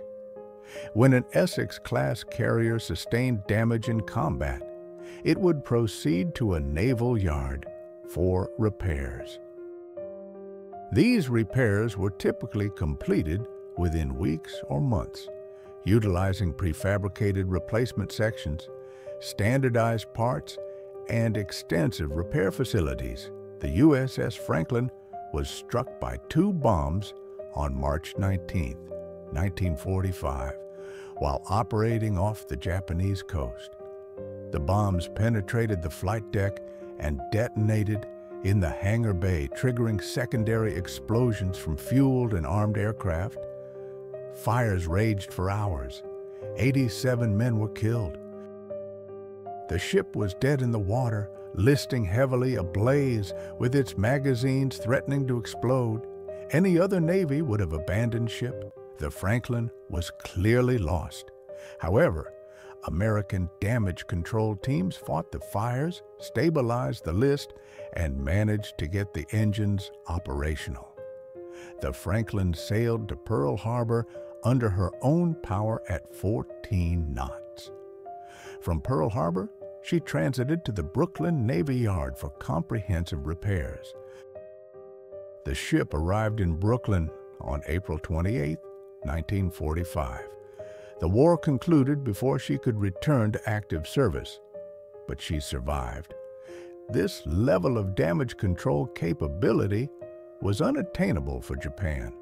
When an Essex-class carrier sustained damage in combat, it would proceed to a naval yard for repairs. These repairs were typically completed within weeks or months, utilizing prefabricated replacement sections, standardized parts, and extensive repair facilities. The USS Franklin was struck by 2 bombs on March 19, 1945, while operating off the Japanese coast. The bombs penetrated the flight deck and detonated in the hangar bay, triggering secondary explosions from fueled and armed aircraft. Fires raged for hours. 87 men were killed. The ship was dead in the water, listing heavily ablaze with its magazines threatening to explode. Any other Navy would have abandoned ship. The Franklin was clearly lost. However, American damage control teams fought the fires, stabilized the list, and managed to get the engines operational. The Franklin sailed to Pearl Harbor under her own power at 14 knots. From Pearl Harbor, she transited to the Brooklyn Navy Yard for comprehensive repairs. The ship arrived in Brooklyn on April 28, 1945. The war concluded before she could return to active service, but she survived. This level of damage control capability was unattainable for Japan.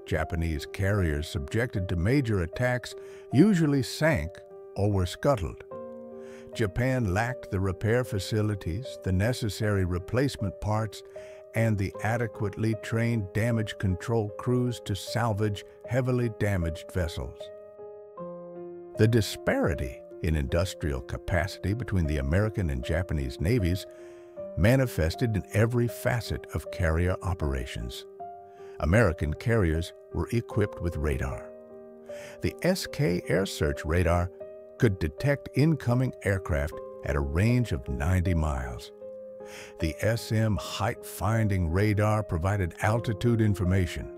Japanese carriers subjected to major attacks usually sank or were scuttled. Japan lacked the repair facilities, the necessary replacement parts, and the adequately trained damage control crews to salvage heavily damaged vessels. The disparity in industrial capacity between the American and Japanese navies manifested in every facet of carrier operations. American carriers were equipped with radar. The SK air search radar could detect incoming aircraft at a range of 90 miles. The SM height-finding radar provided altitude information.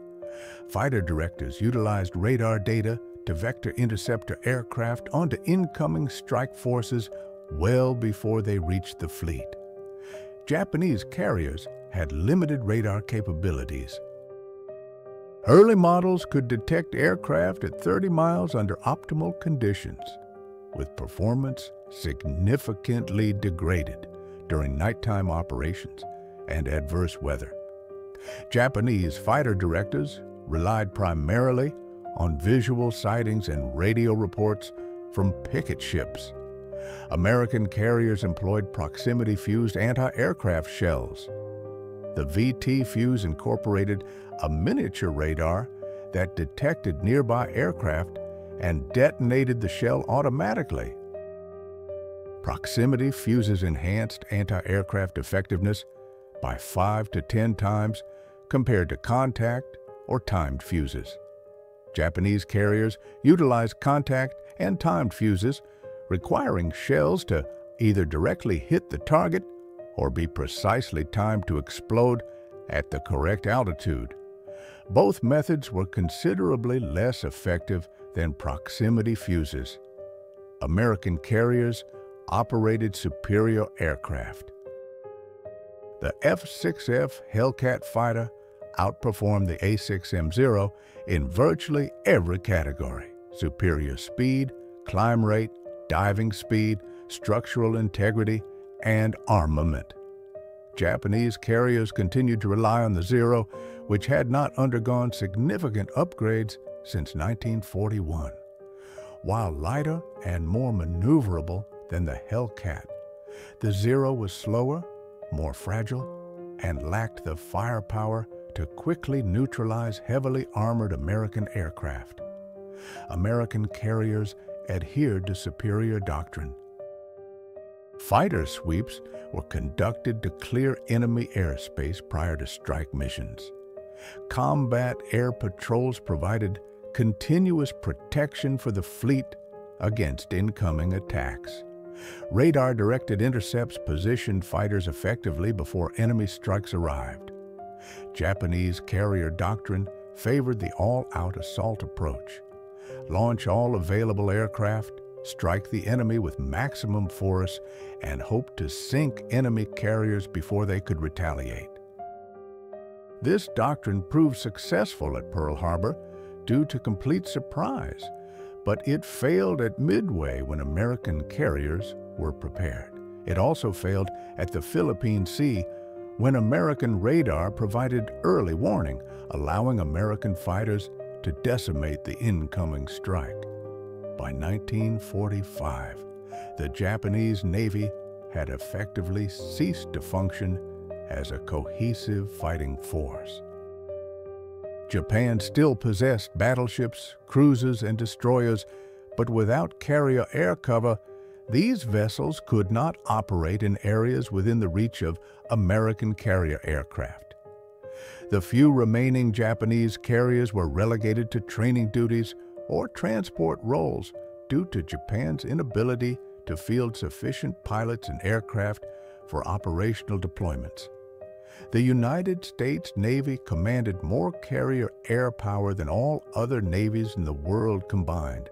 Fighter directors utilized radar data to vector interceptor aircraft onto incoming strike forces well before they reached the fleet. Japanese carriers had limited radar capabilities. Early models could detect aircraft at 30 miles under optimal conditions, with performance significantly degraded during nighttime operations and adverse weather. Japanese fighter directors relied primarily on visual sightings and radio reports from picket ships. American carriers employed proximity-fused anti-aircraft shells. The VT fuse incorporated a miniature radar that detected nearby aircraft and detonated the shell automatically. Proximity fuses enhanced anti-aircraft effectiveness by 5 to 10 times compared to contact or timed fuses. Japanese carriers utilized contact and timed fuses, requiring shells to either directly hit the target or be precisely timed to explode at the correct altitude. Both methods were considerably less effective than proximity fuses. American carriers operated superior aircraft. The F-6F Hellcat fighter outperformed the A-6M0 in virtually every category: superior speed, climb rate, diving speed, structural integrity, and armament. Japanese carriers continued to rely on the Zero, which had not undergone significant upgrades since 1941. While lighter and more maneuverable than the Hellcat, the Zero was slower, more fragile, and lacked the firepower to quickly neutralize heavily armored American aircraft. American carriers adhered to superior doctrine. Fighter sweeps were conducted to clear enemy airspace prior to strike missions. Combat air patrols provided continuous protection for the fleet against incoming attacks. Radar-directed intercepts positioned fighters effectively before enemy strikes arrived. Japanese carrier doctrine favored the all-out assault approach. Launch all available aircraft, strike the enemy with maximum force, and hope to sink enemy carriers before they could retaliate. This doctrine proved successful at Pearl Harbor due to complete surprise, but it failed at Midway when American carriers were prepared. It also failed at the Philippine Sea when American radar provided early warning, allowing American fighters to decimate the incoming strike. By 1945, the Japanese Navy had effectively ceased to function as a cohesive fighting force. Japan still possessed battleships, cruisers, and destroyers, but without carrier air cover, these vessels could not operate in areas within the reach of American carrier aircraft. The few remaining Japanese carriers were relegated to training duties or transport roles due to Japan's inability to field sufficient pilots and aircraft for operational deployments. The United States Navy commanded more carrier air power than all other navies in the world combined.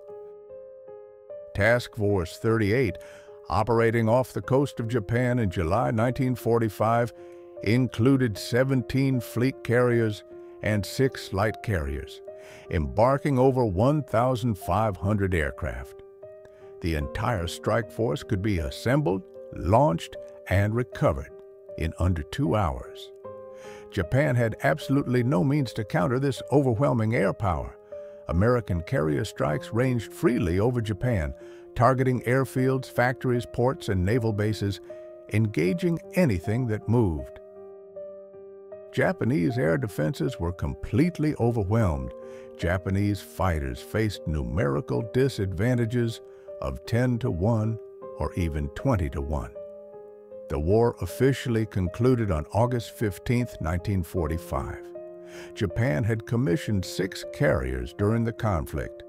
Task Force 38, operating off the coast of Japan in July 1945, included 17 fleet carriers and 6 light carriers, embarking over 1,500 aircraft. The entire strike force could be assembled, launched, and recovered in under 2 hours. Japan had absolutely no means to counter this overwhelming air power. American carrier strikes ranged freely over Japan, targeting airfields, factories, ports, and naval bases, engaging anything that moved. Japanese air defenses were completely overwhelmed. Japanese fighters faced numerical disadvantages of 10 to 1 or even 20 to 1. The war officially concluded on August 15, 1945. Japan had commissioned 6 carriers during the conflict,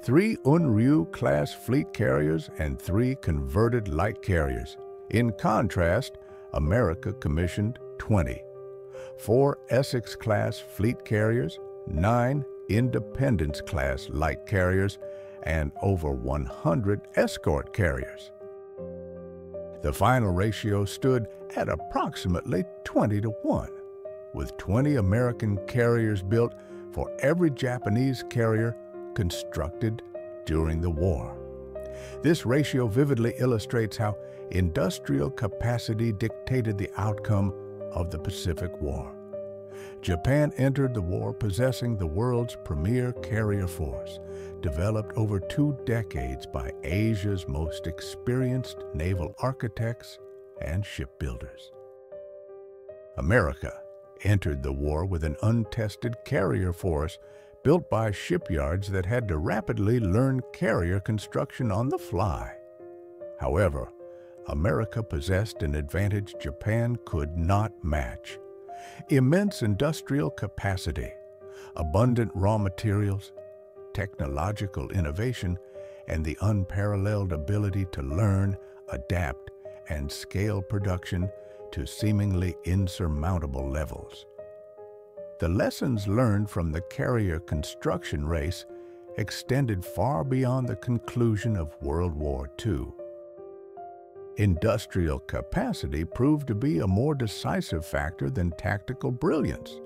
3 Unryu-class fleet carriers and 3 converted light carriers. In contrast, America commissioned 20, 4 Essex-class fleet carriers, 9 Independence-class light carriers, and over 100 escort carriers. The final ratio stood at approximately 20 to 1, with 20 American carriers built for every Japanese carrier constructed during the war. This ratio vividly illustrates how industrial capacity dictated the outcome of the Pacific War. Japan entered the war possessing the world's premier carrier force, developed over 2 decades by Asia's most experienced naval architects and shipbuilders. America entered the war with an untested carrier force built by shipyards that had to rapidly learn carrier construction on the fly. However, America possessed an advantage Japan could not match: immense industrial capacity, abundant raw materials, technological innovation, and the unparalleled ability to learn, adapt, and scale production to seemingly insurmountable levels. The lessons learned from the carrier construction race extended far beyond the conclusion of World War II. Industrial capacity proved to be a more decisive factor than tactical brilliance.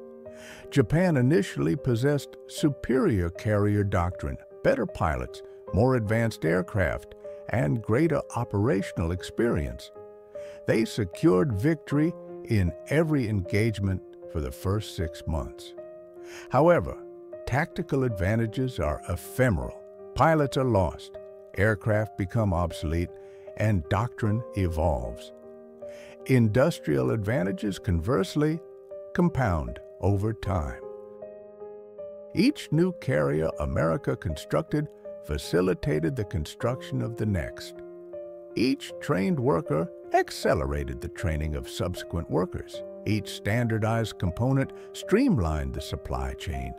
Japan initially possessed superior carrier doctrine, better pilots, more advanced aircraft, and greater operational experience. They secured victory in every engagement for the first 6 months. However, tactical advantages are ephemeral. Pilots are lost, aircraft become obsolete, and doctrine evolves. Industrial advantages, conversely, compound over time. Each new carrier America constructed facilitated the construction of the next. Each trained worker accelerated the training of subsequent workers. Each standardized component streamlined the supply chain.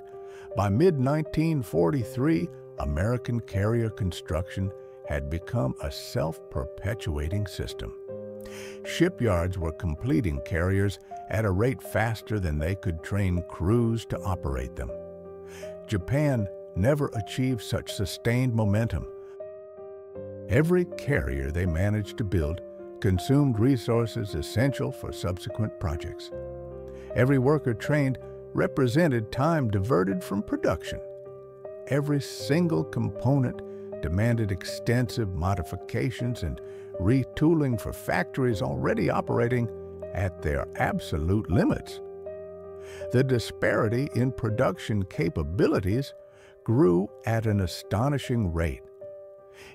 By mid-1943, American carrier construction had become a self-perpetuating system. Shipyards were completing carriers at a rate faster than they could train crews to operate them. Japan never achieved such sustained momentum. Every carrier they managed to build consumed resources essential for subsequent projects. Every worker trained represented time diverted from production. Every single component demanded extensive modifications and retooling for factories already operating at their absolute limits. The disparity in production capabilities grew at an astonishing rate.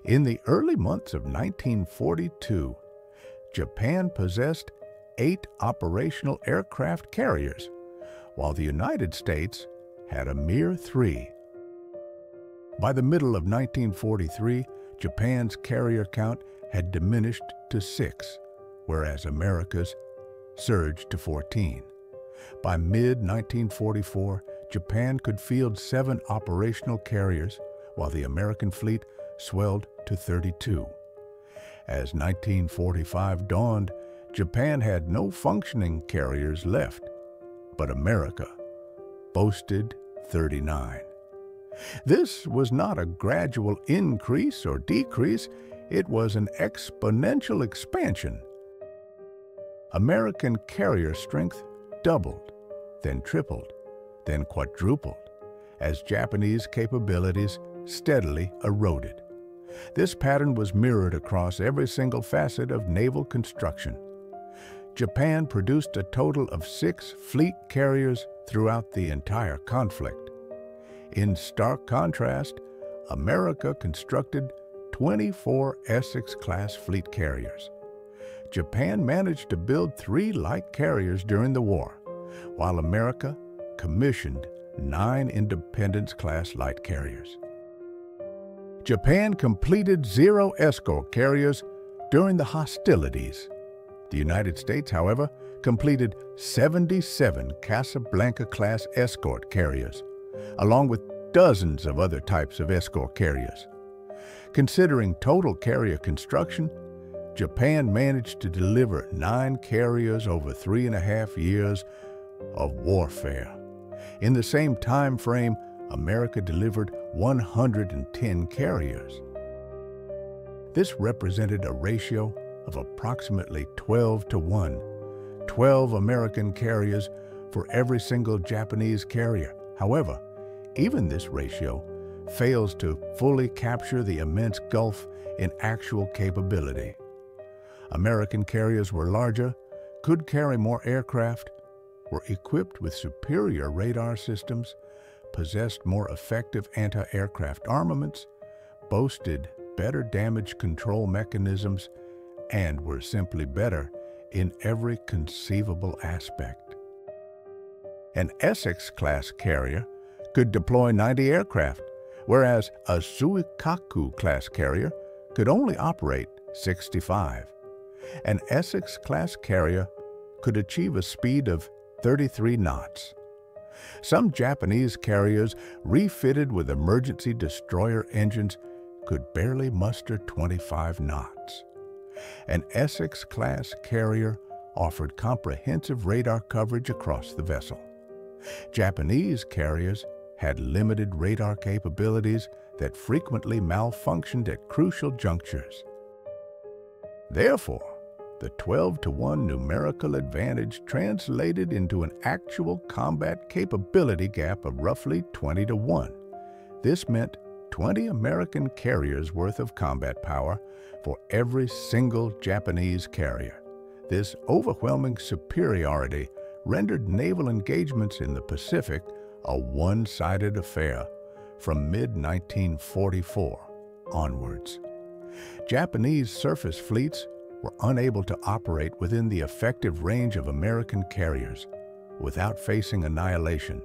In the early months of 1942, Japan possessed 8 operational aircraft carriers, while the United States had a mere 3. By the middle of 1943, Japan's carrier count had diminished to 6, whereas America's surged to 14. By mid-1944, Japan could field 7 operational carriers, while the American fleet swelled to 32. As 1945 dawned, Japan had no functioning carriers left, but America boasted 39. This was not a gradual increase or decrease, it was an exponential expansion. American carrier strength doubled, then tripled, then quadrupled, as Japanese capabilities steadily eroded. This pattern was mirrored across every single facet of naval construction. Japan produced a total of 6 fleet carriers throughout the entire conflict. In stark contrast, America constructed 24 Essex-class fleet carriers. Japan managed to build 3 light carriers during the war, while America commissioned 9 Independence-class light carriers. Japan completed 0 escort carriers during the hostilities. The United States, however, completed 77 Casablanca-class escort carriers, along with dozens of other types of escort carriers. Considering total carrier construction, Japan managed to deliver 9 carriers over 3.5 years of warfare. In the same time frame, America delivered 110 carriers. This represented a ratio of approximately 12 to 1, 12 American carriers for every single Japanese carrier. However, even this ratio fails to fully capture the immense gulf in actual capability. American carriers were larger, could carry more aircraft, were equipped with superior radar systems, possessed more effective anti-aircraft armaments, boasted better damage control mechanisms, and were simply better in every conceivable aspect. An Essex-class carrier could deploy 90 aircraft, whereas a Suikaku-class carrier could only operate 65. An Essex-class carrier could achieve a speed of 33 knots. Some Japanese carriers, refitted with emergency destroyer engines, could barely muster 25 knots. An Essex-class carrier offered comprehensive radar coverage across the vessel. Japanese carriers had limited radar capabilities that frequently malfunctioned at crucial junctures. Therefore, the 12 to 1 numerical advantage translated into an actual combat capability gap of roughly 20 to 1. This meant 20 American carriers worth of combat power for every single Japanese carrier. This overwhelming superiority rendered naval engagements in the Pacific a one-sided affair from mid-1944 onwards. Japanese surface fleets were unable to operate within the effective range of American carriers without facing annihilation.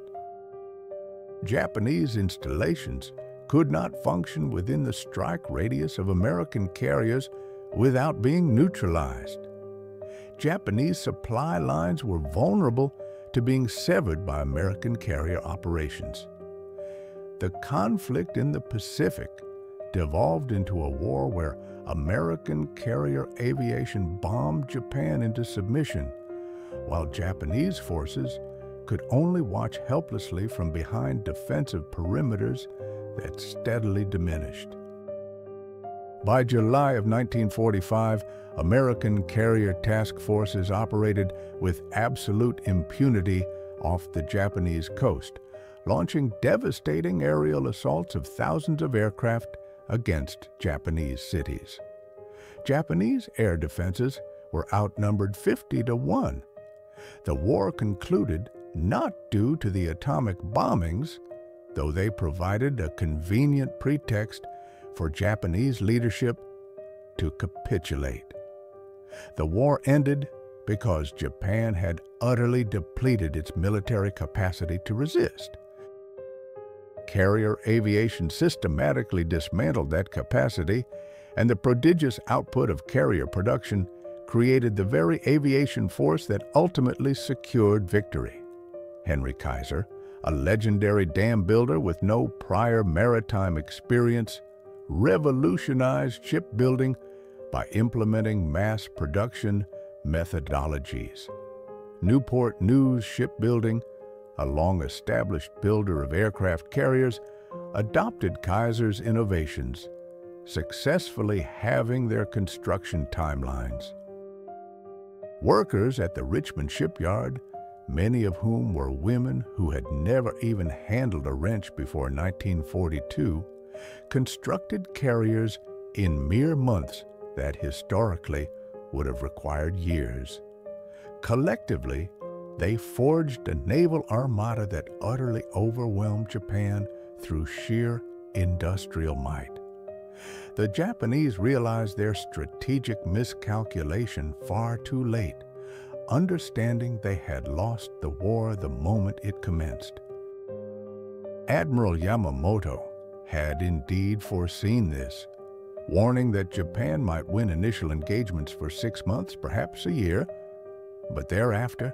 Japanese installations could not function within the strike radius of American carriers without being neutralized. Japanese supply lines were vulnerable to being severed by American carrier operations. The conflict in the Pacific devolved into a war where American carrier aviation bombed Japan into submission, while Japanese forces could only watch helplessly from behind defensive perimeters that steadily diminished. By July of 1945, American carrier task forces operated with absolute impunity off the Japanese coast, launching devastating aerial assaults of thousands of aircraft against Japanese cities. Japanese air defenses were outnumbered 50 to 1. The war concluded not due to the atomic bombings, though they provided a convenient pretext for Japanese leadership to capitulate. The war ended because Japan had utterly depleted its military capacity to resist. Carrier aviation systematically dismantled that capacity, and the prodigious output of carrier production created the very aviation force that ultimately secured victory. Henry Kaiser, a legendary dam builder with no prior maritime experience, revolutionized shipbuilding by implementing mass production methodologies. Newport News Shipbuilding, a long-established builder of aircraft carriers, adopted Kaiser's innovations, successfully halving their construction timelines. Workers at the Richmond shipyard, many of whom were women who had never even handled a wrench before 1942, constructed carriers in mere months that historically would have required years. Collectively, they forged a naval armada that utterly overwhelmed Japan through sheer industrial might. The Japanese realized their strategic miscalculation far too late, understanding they had lost the war the moment it commenced. Admiral Yamamoto had indeed foreseen this, warning that Japan might win initial engagements for 6 months, perhaps a year, but thereafter,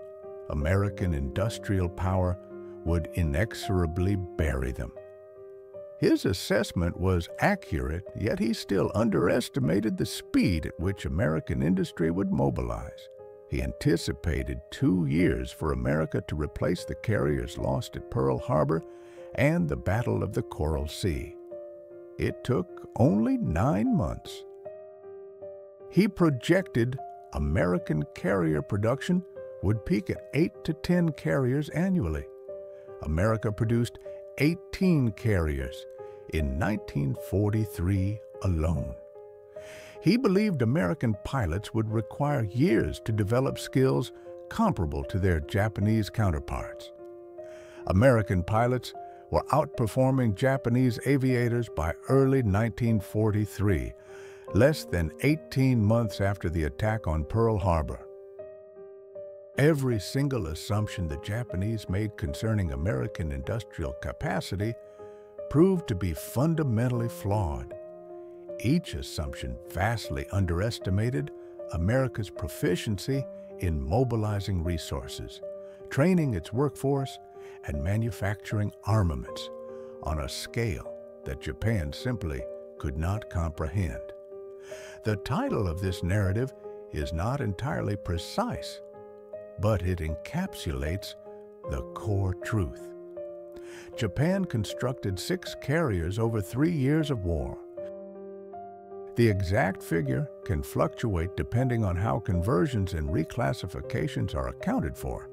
American industrial power would inexorably bury them. His assessment was accurate, yet he still underestimated the speed at which American industry would mobilize. He anticipated 2 years for America to replace the carriers lost at Pearl Harbor and the Battle of the Coral Sea. It took only 9 months. He projected American carrier production would peak at 8 to 10 carriers annually. America produced 18 carriers in 1943 alone. He believed American pilots would require years to develop skills comparable to their Japanese counterparts. American pilots were outperforming Japanese aviators by early 1943, less than 18 months after the attack on Pearl Harbor. Every single assumption the Japanese made concerning American industrial capacity proved to be fundamentally flawed. Each assumption vastly underestimated America's proficiency in mobilizing resources, training its workforce, and manufacturing armaments on a scale that Japan simply could not comprehend. The title of this narrative is not entirely precise, but it encapsulates the core truth. Japan constructed 6 carriers over 3 years of war. The exact figure can fluctuate depending on how conversions and reclassifications are accounted for,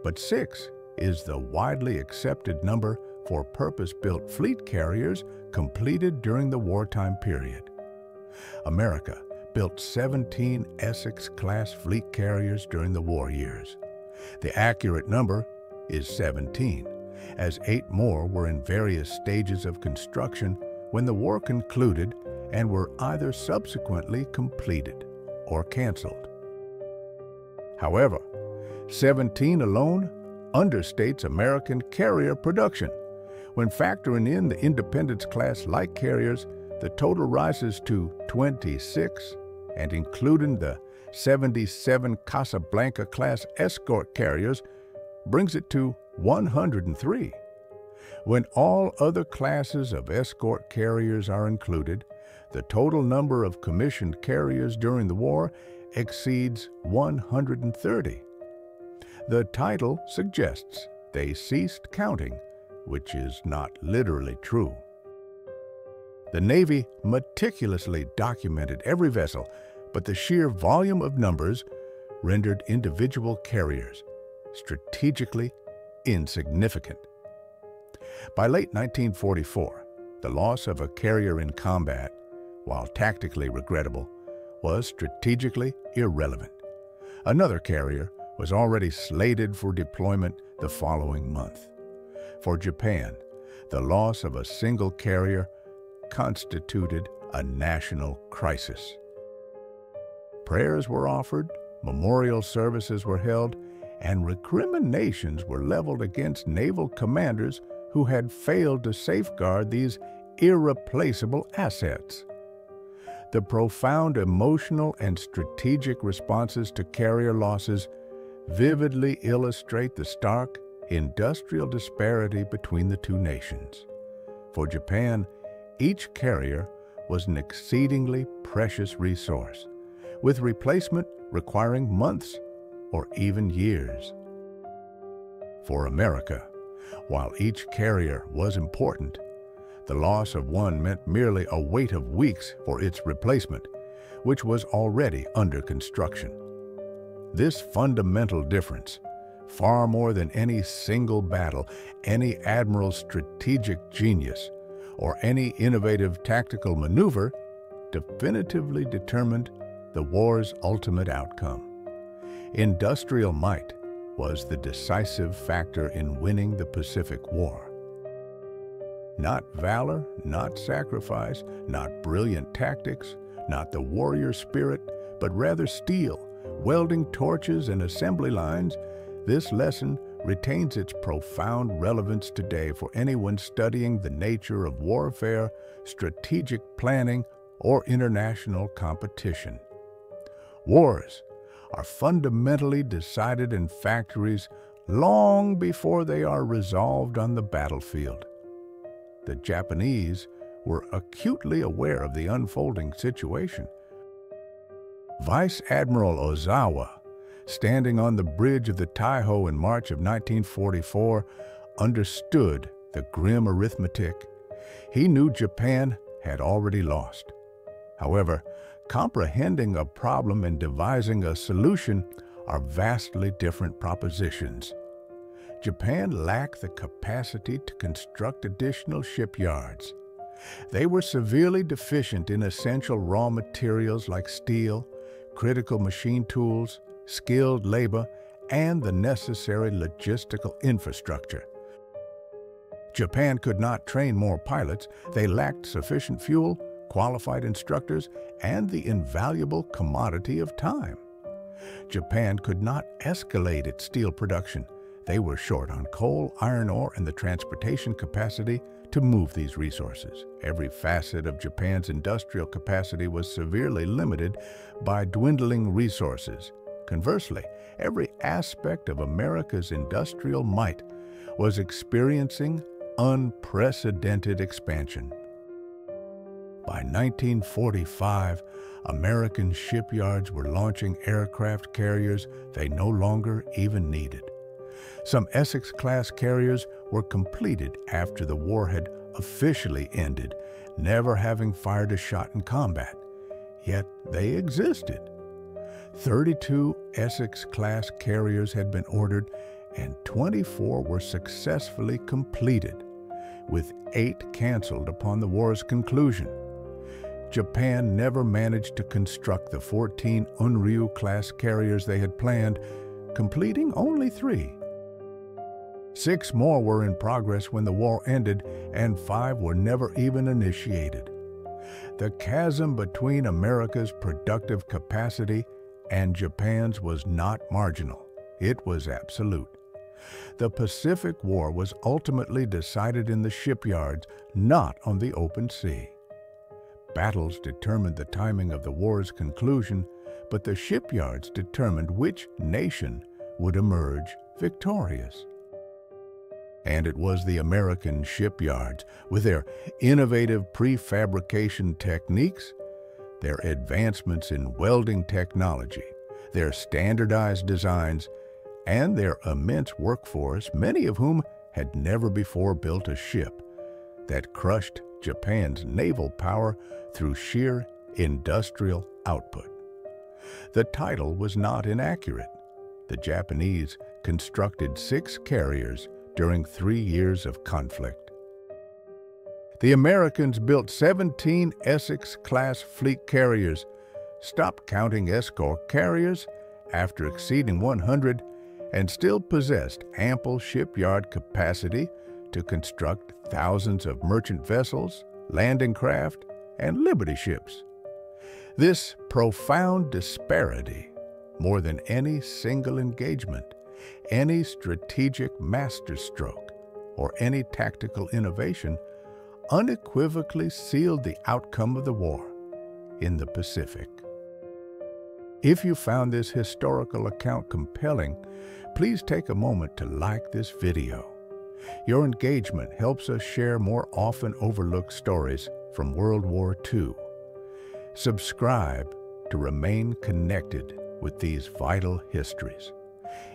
but 6 is the widely accepted number for purpose-built fleet carriers completed during the wartime period. America built 17 Essex-class fleet carriers during the war years. The accurate number is 17, as 8 more were in various stages of construction when the war concluded and were either subsequently completed or canceled. However, 17 alone understates American carrier production. When factoring in the Independence-class light carriers, the total rises to 26, and including the 77 Casablanca-class escort carriers brings it to 103. When all other classes of escort carriers are included, the total number of commissioned carriers during the war exceeds 130. The title suggests they ceased counting, which is not literally true. The Navy meticulously documented every vessel, but the sheer volume of numbers rendered individual carriers strategically insignificant. By late 1944, the loss of a carrier in combat, while tactically regrettable, was strategically irrelevant. Another carrier was already slated for deployment the following month. For Japan, the loss of a single carrier constituted a national crisis. Prayers were offered, memorial services were held, and recriminations were leveled against naval commanders who had failed to safeguard these irreplaceable assets. The profound emotional and strategic responses to carrier losses vividly illustrate the stark industrial disparity between the two nations. For Japan, each carrier was an exceedingly precious resource, with replacement requiring months or even years. For America, while each carrier was important, the loss of one meant merely a wait of weeks for its replacement, which was already under construction. This fundamental difference, far more than any single battle, any admiral's strategic genius, or any innovative tactical maneuver, definitively determined the war's ultimate outcome. Industrial might was the decisive factor in winning the Pacific War. Not valor, not sacrifice, not brilliant tactics, not the warrior spirit, but rather steel, welding torches and assembly lines, this lesson retains its profound relevance today for anyone studying the nature of warfare, strategic planning, or international competition. Wars are fundamentally decided in factories long before they are resolved on the battlefield. The Japanese were acutely aware of the unfolding situation. Vice Admiral Ozawa, standing on the bridge of the Taiho in March of 1944, understood the grim arithmetic. He knew Japan had already lost. However, comprehending a problem and devising a solution are vastly different propositions. Japan lacked the capacity to construct additional shipyards. They were severely deficient in essential raw materials like steel, critical machine tools, skilled labor, and the necessary logistical infrastructure. Japan could not train more pilots. They lacked sufficient fuel, qualified instructors, and the invaluable commodity of time. Japan could not escalate its steel production. They were short on coal, iron ore, and the transportation capacity to move these resources. Every facet of Japan's industrial capacity was severely limited by dwindling resources. Conversely, every aspect of America's industrial might was experiencing unprecedented expansion. By 1945, American shipyards were launching aircraft carriers they no longer even needed. Some Essex-class carriers were completed after the war had officially ended, never having fired a shot in combat. Yet they existed. 32 Essex-class carriers had been ordered, and 24 were successfully completed, with 8 canceled upon the war's conclusion. Japan never managed to construct the 14 Unryu-class carriers they had planned, completing only 3. 6 more were in progress when the war ended, and 5 were never even initiated. The chasm between America's productive capacity and Japan's was not marginal. It was absolute. The Pacific War was ultimately decided in the shipyards, not on the open sea. Battles determined the timing of the war's conclusion, but the shipyards determined which nation would emerge victorious. And it was the American shipyards, with their innovative prefabrication techniques, their advancements in welding technology, their standardized designs, and their immense workforce, many of whom had never before built a ship, that crushed Japan's naval power through sheer industrial output. The title was not inaccurate. The Japanese constructed 6 carriers during 3 years of conflict. The Americans built 17 Essex-class fleet carriers, stopped counting escort carriers after exceeding 100, and still possessed ample shipyard capacity to construct thousands of merchant vessels, landing craft, and liberty ships. This profound disparity, more than any single engagement, any strategic masterstroke, or any tactical innovation, unequivocally sealed the outcome of the war in the Pacific. If you found this historical account compelling, please take a moment to like this video. Your engagement helps us share more often overlooked stories from World War II. Subscribe to remain connected with these vital histories.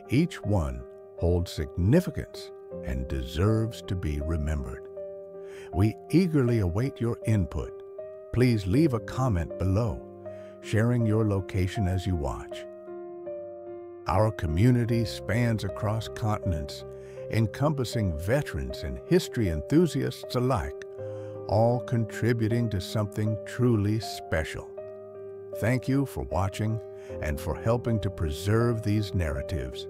Each one holds significance and deserves to be remembered. We eagerly await your input. Please leave a comment below, sharing your location as you watch. Our community spans across continents, encompassing veterans and history enthusiasts alike, all contributing to something truly special. Thank you for watching and for helping to preserve these narratives.